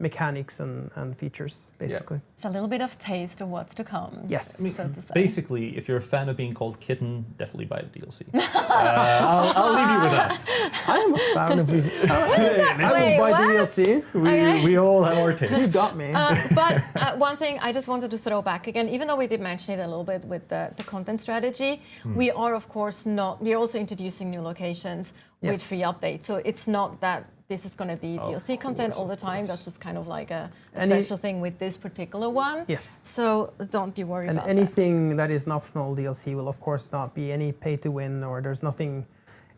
mechanics and features, basically. Yeah. It's a little bit of taste of what's to come. Yes. So to say. Basically, if you're a fan of being called Kitten, definitely buy the DLC. I'll leave you with that. I am a fan of you. I will buy the DLC. We all have our tastes. You got me. But one thing I just wanted to throw back again, even though we did mention it a little bit with the content strategy, we are of course we're also introducing new locations with free updates. So it's not that this is going to be DLC content all the time. That's just kind of like a special thing with this particular one. Yes. So don't be worried about And anything that is an optional DLC will of course not be any pay to win, or there's nothing.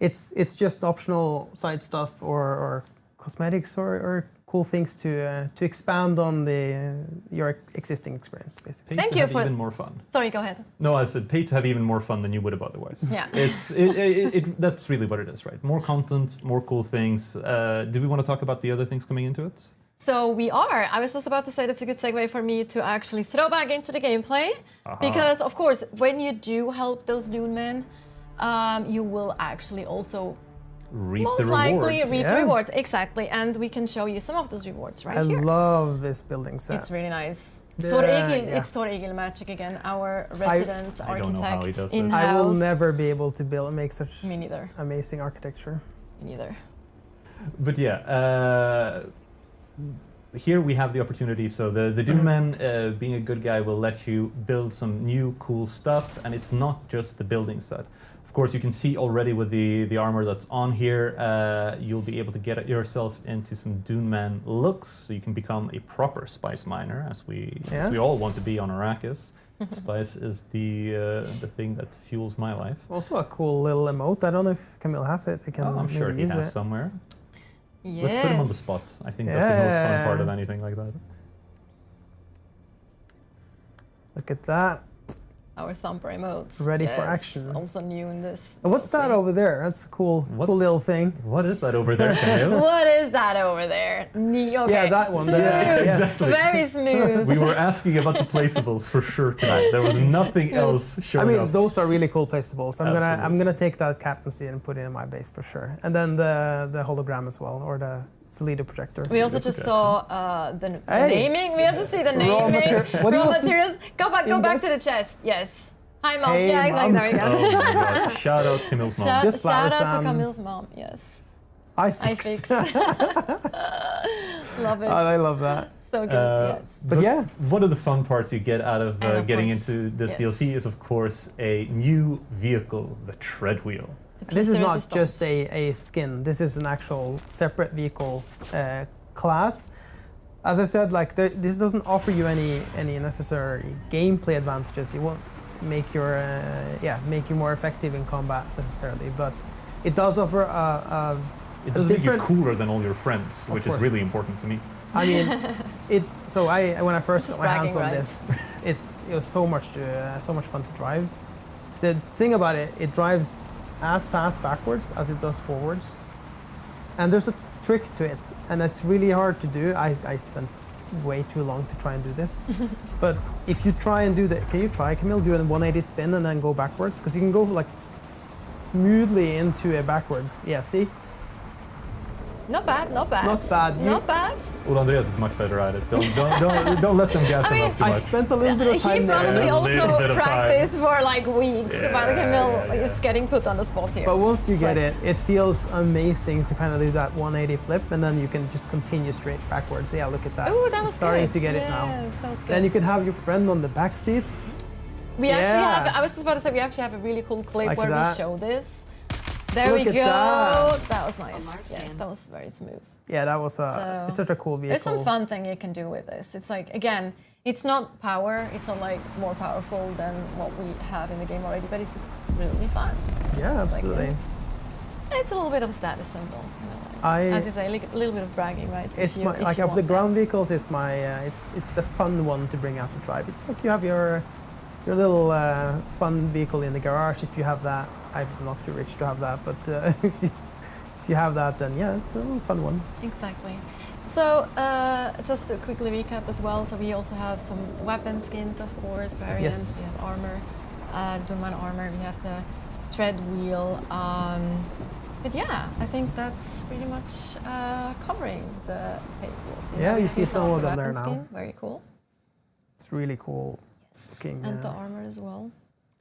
It's just optional side stuff or cosmetics or cool things to expand on your existing experience, basically. Pay to have even more fun. Sorry, go ahead. No, I said pay to have even more fun than you would have otherwise. Yeah. That's really what it is, right? More content, more cool things. Do we want to talk about the other things coming into it? So we are. I was just about to say that's a good segue for me to actually throw back into the gameplay. Because, of course, when you do help those Dune men, you will actually also most likely reap the rewards. Exactly. And we can show you some of those rewards here. I love this building set. It's really nice. It's Tor Egil magic again, our resident architect in-house. I will never be able to make such Me neither. amazing architecture. Me neither. But yeah, here we have the opportunity. So the Dune man, being a good guy, will let you build some new cool stuff, and it's not just the building set. Of course, you can see already with the armor that's on here, you'll be able to get yourself into some Dune Man looks, so you can become a proper spice miner, as we all want to be on Arrakis. Spice is the thing that fuels my life. Also a cool little emote. I don't know if Camille has it. I can I'm sure he use has it somewhere. Yes. Let's put him on the spot. I think that's the most fun part of anything like that. Look at that. Our thumper emotes. Ready for action. Also new in this. And what's that over there? That's a cool little thing. What is that over there, Camille? What is that over there? Okay. Yeah, that one Smooth. there. Exactly. Very smooth. We were asking about the placeables for sure tonight. There was nothing else showing up. Those are really cool placeables. I'm Absolutely. gonna take that captaincy and put it in my base for sure. And then the hologram as well, or the leader projector. We also just saw the naming. We have to see the naming. Raw materials. Go back to the chest. Yes. Hi, Mom. Hey, yeah, exactly. Mom. There we go. Oh my God. Shout out Camille's mom. Shout out to Camille's mom. Yes. I fix. Love it. I love that. So good. Yes. But yeah. One of the fun parts you get out of getting course, into this DLC is, of course, a new vehicle, the tread wheel. This is not just a skin. This is an actual separate vehicle class. As I said, like this doesn't offer you any necessary gameplay advantages. It won't make make you more effective in combat necessarily, but it does offer It does make you cooler than all your friends, which is really important to me. I mean, when I first got my hands on rights. this, it was so much fun to drive. The thing about it, it drives as fast backwards as it does forwards, and there's a trick to it, and it's really hard to do. I spent way too long to try and do this, but if you try and do that, can you try, Camille, do a 180 spin and then go backwards? Because you can go like smoothly into a backwards. Yeah, see? Not bad. Not bad. Not bad. Well, Andreas is much better at it. Don't let them gas him up too I much. spent a little bit of time He there. probably A little also bit of practiced for like weeks. While Camille yeah. is getting put on the spot here. But once you get it, it feels amazing to kind of do that 180 flip, and then you can just continue straight backwards. Yeah, look at that. Ooh, that was It's starting good. to get it now. Yes, that was good. Then you can have your friend on the back seat. We actually Yeah. have. I was just about to say we actually have a really cool clip Like where that. we show this. There Look we at go. that. That was nice. Yes, that was very smooth. Yeah, that was it's such a cool vehicle. There's some fun thing you can do with this. It's like, again, it's not power. It's not like more powerful than what we have in the game already, but it's just really fun. Yeah, It's like, absolutely. it's a little bit of a status symbol. You know, as you say, a little bit of bragging rights. It's if my you like of the want ground that. vehicles. It's my it's the fun one to bring out to drive. It's like you have your little fun vehicle in the garage. If you have that, I'm not too rich to have that, but if you have that, then yeah, it's a little fun one. Exactly. So just to quickly recap as well. So we also have some weapon skins, of course, variants. Yes. We have armor, Dune Man armor. We have the tread wheel. But yeah, I think that's pretty much covering the paid DLC. Yeah, Now we you see some of the them there weapon now. skin. Very cool. It's really cool. Yes. Looking, And the armor as well.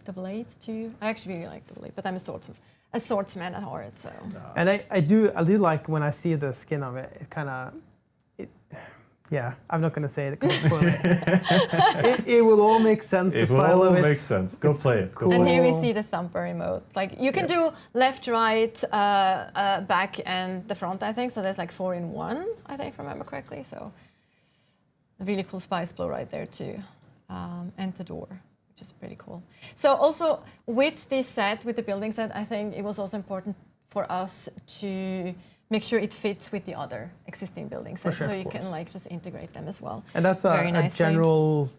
The blade too. I actually really like the blade, but I'm a swordsman at heart, so. And I do like when I see the skin of it. It kind of, yeah. I'm not gonna say it because it's spoil it. It will all make sense. It The will style all of it. make sense. Go play it. Go cool. And here we Cool. see the thumper emote. Like you can do left, right, back, and the front. I think so. There's like 4 in 1. I think if I remember correctly. So a really cool spice blow right there too, and the door, which is pretty cool. So also with this set, with the building set, I think it was also important for us to make sure it fits with the other existing building sets, sure, so of you course. can like just integrate them as well. And that's Very a nicely. general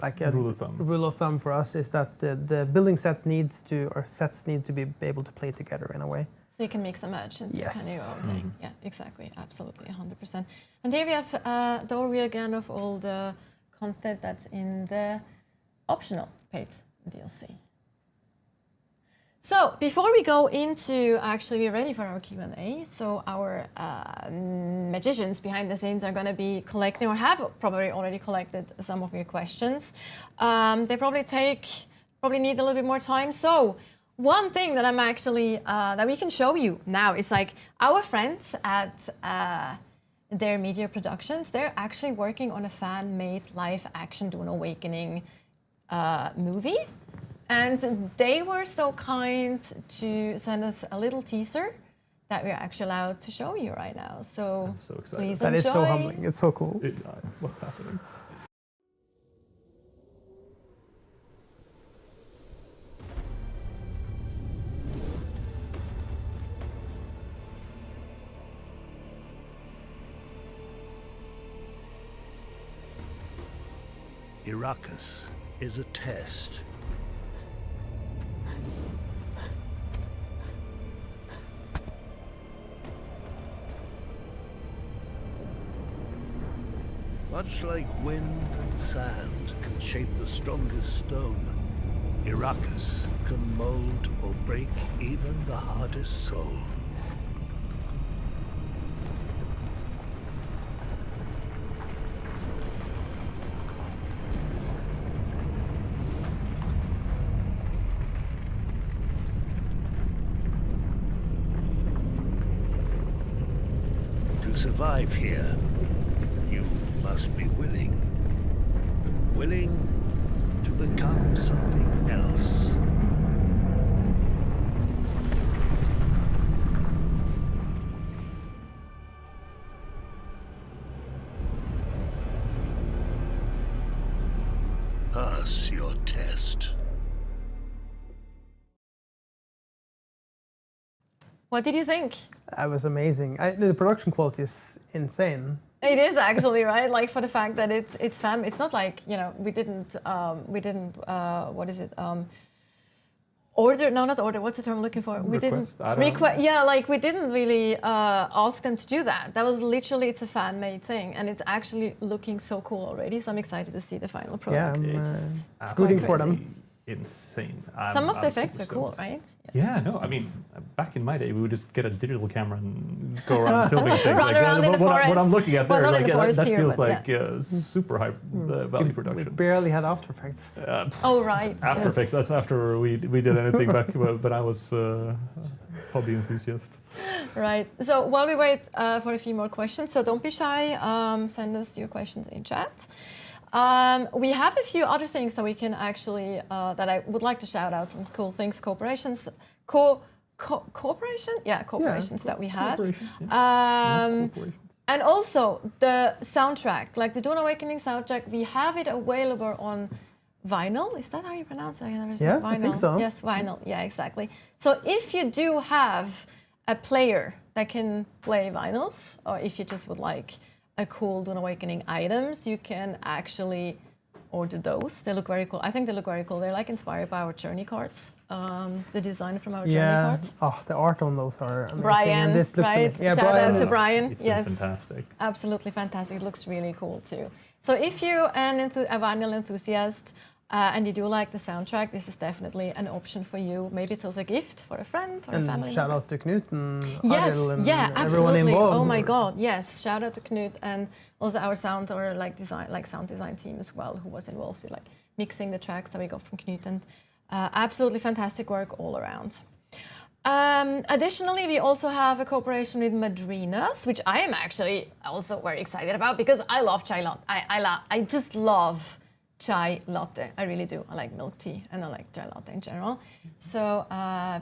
like a Rule of thumb. Rule of thumb for us is that the building set needs to, or sets need to be able to play together in a way. So you can mix and match and do Yes. kind of your own thing. Yeah, exactly, absolutely, 100%. And here we have the overview again of all the content that's in the optional paid DLC. So before we go into, actually we're ready for our Q&A. So our magicians behind the scenes are going to be collecting, or have probably already collected some of your questions. They probably need a little bit more time. So one thing that I'm actually, that we can show you now is like our friends at their media productions, they're actually working on a fan-made live-action Dune Awakening movie. And they were so kind to send us a little teaser that we're actually allowed to show you right now. So, I'm so excited. please That enjoy. is so humbling. It's so cool. What's happening? Arrakis is a test. Much like wind and sand can shape the strongest stone, Arrakis can mold or break even the hardest soul. To survive here, you must be willing to become something else. Pass your test. What did you think? That was amazing. The production quality is insane. It is actually, right? Like for the fact that it's fam. It's not like, you know, we didn't what is it? Order? No, not order. What's the term I'm looking for? We Request? didn't I don't know. Yeah, like we didn't really ask them to do that. That was literally, it's a fan-made thing, and it's actually looking so cool already. So I'm excited to see the final product. Yeah, It's it's good for crazy. them. Insane. Some of the I'm effects super were cool, stoked. right? Yes. Yeah, no, I mean, back in my day, we would just get a digital camera and go around filming things. Run around in the what forest. I'm looking at Well, there, not in like, the forest that here, feels but like super high value We production. barely had After Effects. Oh, right. After yes. Effects, that's after we did anything back when I was hobby enthusiast. Right. So while we wait for a few more questions, so don't be shy. Send us your questions in chat. We have a few other things that we can actually that I would like to shout out. Some cool things, corporations, cooperation, yeah, corporations that we had. And also the soundtrack, like the Dune Awakening soundtrack, we have it available on vinyl. Is that how you pronounce it? I never said Yeah, vinyl. I think so. Yes, vinyl. Yeah, exactly. So if you do have a player that can play vinyls, or if you just would like a cool Dune Awakening items, you can actually order those. They look very cool. I think they look very cool. They're like inspired by our journey cards. The design from our journey cards. Oh, the art on those are amazing. Brian, and this looks right? amazing. Yeah, Shout Brian out to is- Brian. It's Yes, been fantastic. absolutely fantastic. It looks really cool too. So if you are a vinyl enthusiast and you do like the soundtrack, this is definitely an option for you. Maybe it's also a gift for a friend or a family And shout member. out to Knut and Yes, Ariel and yeah, everyone absolutely. involved. Oh my God, yes. Shout out to Knut and also our sound design team as well, who was involved with like mixing the tracks that we got from Knut, and absolutely fantastic work all around. Additionally, we also have a cooperation with Madrinas, which I am actually also very excited about because I love chai latte. I just love chai latte. I really do. I like milk tea and I like chai latte in general. So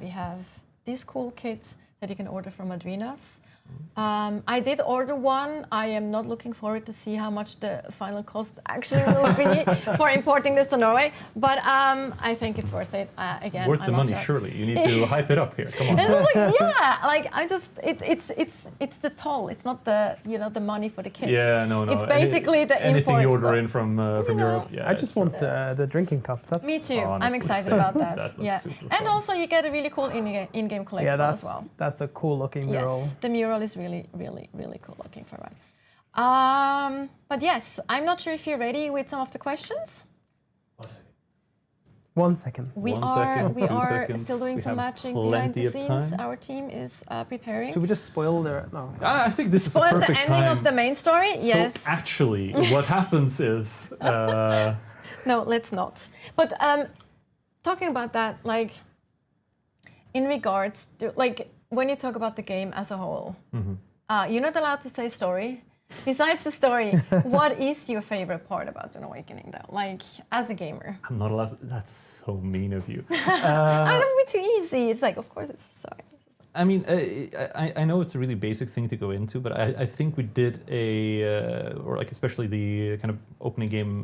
we have these cool kits that you can order from Madrinas. I did order one. I am not looking forward to see how much the final cost actually will be for importing this to Norway, but I think it's worth it. Again, Worth I the love money, chai. surely. You need to hype it up here. Come on. It's like, yeah, like I just it's the toll. It's not the the money for the kit. Yeah, no. It's basically the anything import you order stuff. in from know. Europe. Yeah, I just want the drinking cup. That's Me too. I'm Honestly, excited same. about that. That looks Yeah, super and fun. also you get a really cool in-game collectible yeah, as well. that's a cool looking mural. Yes, the mural is really cool looking for one. But yes, I'm not sure if you're ready with some of the questions. 1 second. We One are second, we 2 are seconds. still doing We some have matching behind the plenty of scenes. time. Our team is preparing. Should we just spoil the no? I think this is a Spoil the perfect ending time. of the main story. Yes. So actually, what happens is No, let's not. But talking about that, like in regards to like when you talk about the game as a whole, you're not allowed to say story, Besides the story, what is your favorite part about Dune Awakening, though? Like, as a gamer. I'm not allowed to, that's so mean of you. I don't be too easy. It's like, of course, it's the story. I mean, I know it's a really basic thing to go into, but I think we did or like especially the kind of opening game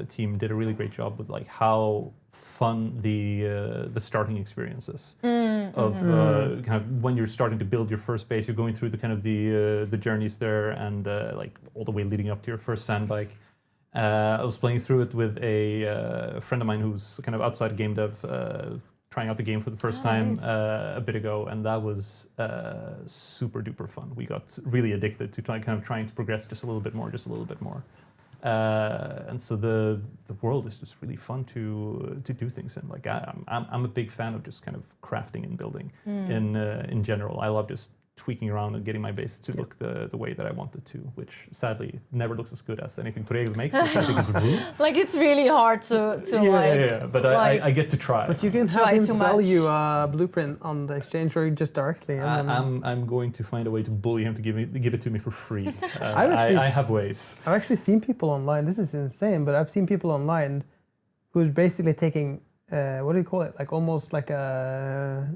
team did a really great job with like how fun the starting experience is. Kind of when you're starting to build your first base, you're going through the kind of the journeys there and like all the way leading up to your first sand bike. I was playing through it with a friend of mine who's kind of outside game dev. Trying out the game for the first time a bit ago, and that was super duper fun. We got really addicted to kind of trying to progress just a little bit more. And so the world is just really fun to do things in. Like I'm a big fan of just kind of crafting and building in general. I love just tweaking around and getting my base to look the way that I want it to, which sadly never looks as good as anything Torego makes, which I think is rude. Like it's really hard to but I get to try. But you can have him sell you a blueprint on the exchange or just directly. And I'm going to find a way to bully him to give it to me for free. I have ways. I've actually seen people online. This is insane, but I've seen people online who's basically taking what do you call it? Like almost like a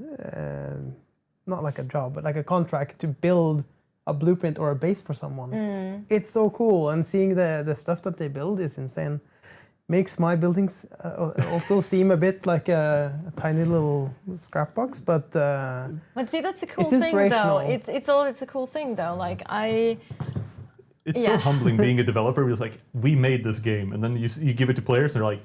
not like a job, but like a contract to build a blueprint or a base for someone. It's so cool, and seeing the stuff that they build is insane. Makes my buildings also seem a bit like a tiny little scrap box, but see, that's a cool thing, though. It's a cool thing, though. Like It's so humbling being a developer. It's like, we made this game, and then you give it to players, and they're like,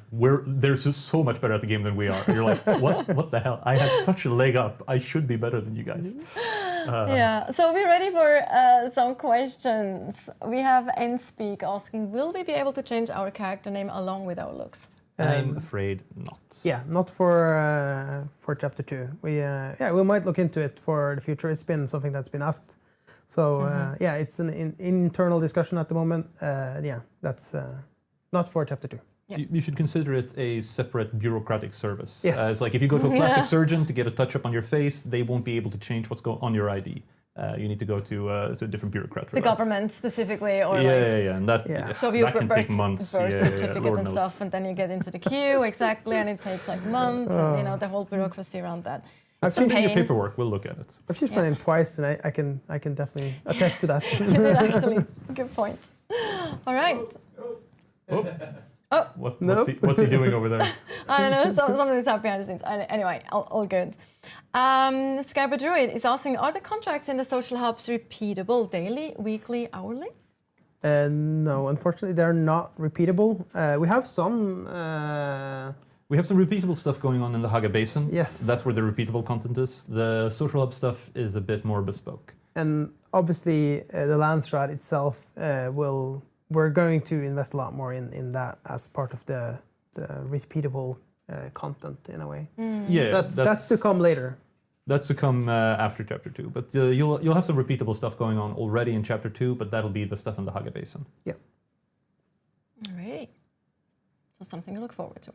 they're just so much better at the game than we are. And you're like, what the hell? I had such a leg up. I should be better than you guys. So we're ready for some questions. We have Nspeak asking, will we be able to change our character name along with our looks? I'm afraid not. Yeah, not for chapter 2. We might look into it for the future. It's been something that's been asked. So it's an internal discussion at the moment. That's not for chapter 2. Yep. You should consider it a separate bureaucratic service. Yes. It's like if you go to a plastic surgeon to get a touch-up on your face, they won't be able to change what's on your ID. You need to go to a different bureaucrat. The government specifically, or and that show you that can take months. Birth certificate and stuff, and then you get into the queue exactly, and it takes like months, and the whole bureaucracy around that. I've seen your paperwork. We'll look at it. I've just played him twice, and I can definitely attest to that. You did actually. Good point. All right. What's he doing over there? I don't know. Something's happening behind the scenes. Anyway, all good. Skyber Druid is asking, are the contracts in the social hubs repeatable daily, weekly, hourly? No, unfortunately, they're not repeatable. We have some. We have some repeatable stuff going on in the Haga Basin. Yes. That's where the repeatable content is. The social hub stuff is a bit more bespoke. And obviously, the land strat itself we're going to invest a lot more in that as part of the repeatable content in a way. Yeah, that's to come later. That's to come after chapter 2. But you'll have some repeatable stuff going on already in chapter 2, but that'll be the stuff in the Haga Basin. Yeah. Alrighty. So something to look forward to.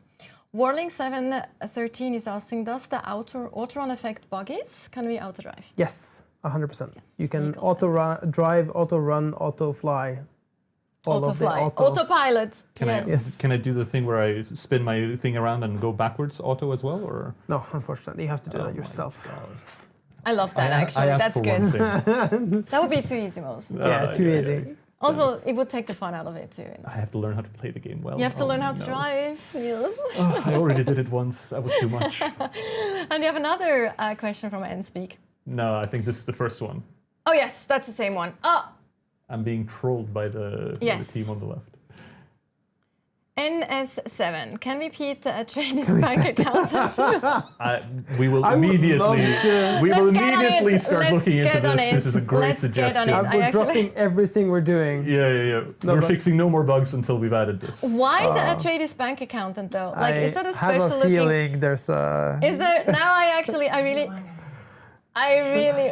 Warling713 is asking, does the auto-run affect buggies? Can we auto-drive? Yes, 100%. Yes, you can auto-drive, auto-run, auto-fly. Autopilot. Can I do the thing where I spin my thing around and go backwards auto as well? Or no, unfortunately, you have to do that yourself. I love that, actually. That's good. That would be too easy, most. Too easy. Also, it would take the fun out of it, too. I have to learn how to play the game well. You have to learn how to drive, Niels. I already did it once. That was too much. And you have another question from Nspeak. No, I think this is the first one. Oh, yes, that's the same one. Oh. I'm being trolled by the team on the left. NS7, can we Pete train his bank account? We will immediately start looking into this. This is a great suggestion. We're dropping everything we're doing. Yeah. We're fixing no more bugs until we've added this. Why the trade his bank accountant though? Like, is that a special looking? I have a feeling there's a. Is there now? I really.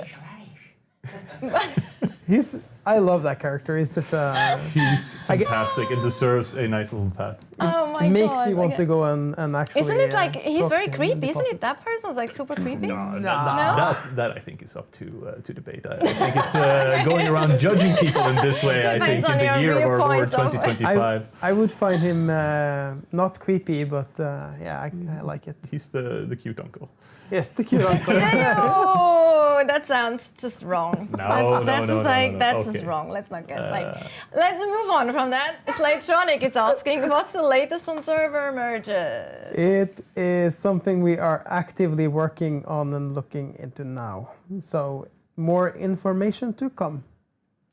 I love that character. He's such a. He's fantastic and deserves a nice little pat. Oh my makes god. me want Okay. to go and actually. Isn't it like he's talk very to him creepy, and isn't deposit. it? That person's like super creepy. That I think is up to debate. I think it's going around judging people in this way. I think Depends in on the your year of our Lord viewpoint of- 2025, I would find him not creepy, but yeah, I like it. he's the cute uncle. Yes, the cute uncle. Ew, that sounds just wrong. No, that's no, just no, like no, no. that's just Okay. wrong. Let's not get let's move on from that. Sladetronic is asking, what's the latest on server merges? It is something we are actively working on and looking into now. So more information to come,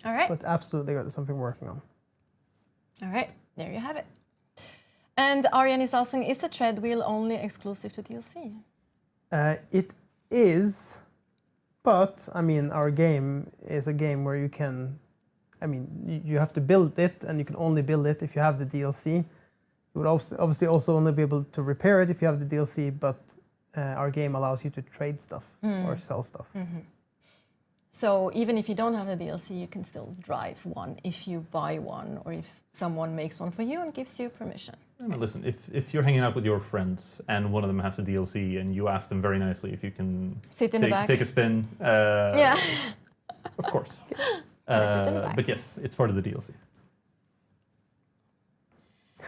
All right. but absolutely something we're working on. All right. There you have it. And Ariane is asking, is the tread wheel only exclusive to DLC? It is, but I mean, our game is a game where you can, I mean, you have to build it, and you can only build it if you have the DLC. You would obviously also only be able to repair it if you have the DLC, but our game allows you to trade stuff or sell stuff. So even if you don't have the DLC, you can still drive one if you buy one or if someone makes one for you and gives you permission. I mean, listen, if you're hanging out with your friends and one of them has a DLC and you ask them very nicely if you can Sit in the back. take a spin, Yeah. of course. I sit in the back? But yes, it's part of the DLC.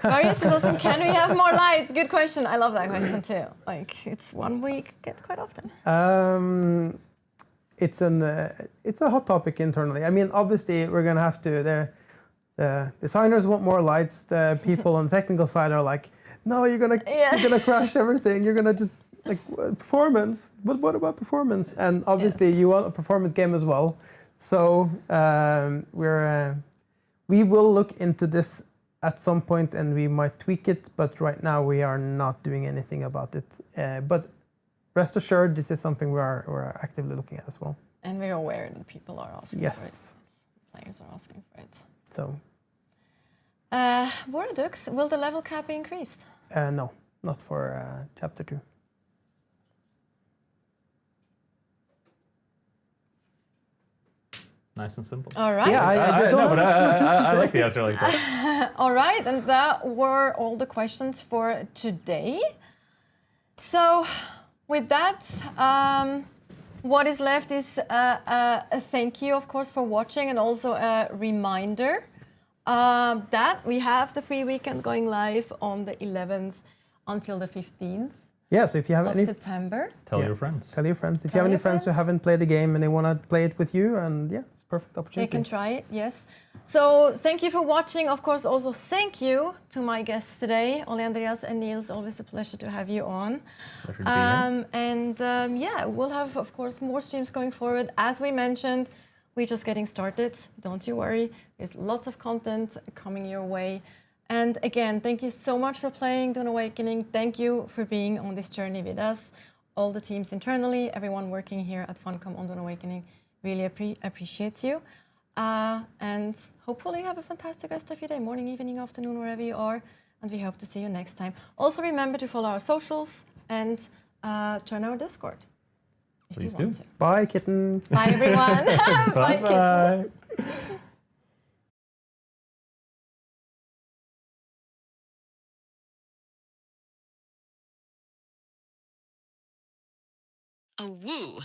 Marius is asking, can we have more lights? Good question. I love that question too. Like, it's one we get quite often. It's a hot topic internally. I mean, obviously, we're gonna have to. The designers want more lights. The people on the technical side are like, no, you're gonna crash everything. You're gonna just like performance. But what about performance? And obviously, you want a performance game as well. So we will look into this at some point, and we might tweak it. But right now, we are not doing anything about it. But rest assured, this is something we're actively looking at as well. And we're aware that people are asking Yes. for it. Players are asking for it. So Borodux, will the level cap be increased? no, not for chapter 2. Nice and simple. All right. Yeah, I don't no, but have I like the answer like that. All right, and that were all the questions for today. So, with that, what is left is a thank you, of course, for watching, and also a reminder that we have the free weekend going live on the 11th until the 15th Yeah, so if you have of any, September. Tell your friends. tell your friends. If Tell you have any your friends who friends. haven't played the game and they want to play it with you, and yeah, it's a perfect They opportunity. can try it, yes. So thank you for watching. Of course, also thank you to my guests today, Ole Andreas and Niels. Always a pleasure to have you on. Pleasure to be here. And yeah, we'll have, of course, more streams going forward. As we mentioned, we're just getting started. Don't you worry. There's lots of content coming your way. And again, thank you so much for playing Dune Awakening. Thank you for being on this journey with us. All the teams internally, everyone working here at Funcom on Dune Awakening really appreciates you. And hopefully you have a fantastic rest of your day, morning, evening, afternoon, wherever you are. And we hope to see you next time. Also remember to follow our socials and join our Discord if Please you do. want to. Bye, kitten. Bye, everyone. Bye, kitten. Bye. A woo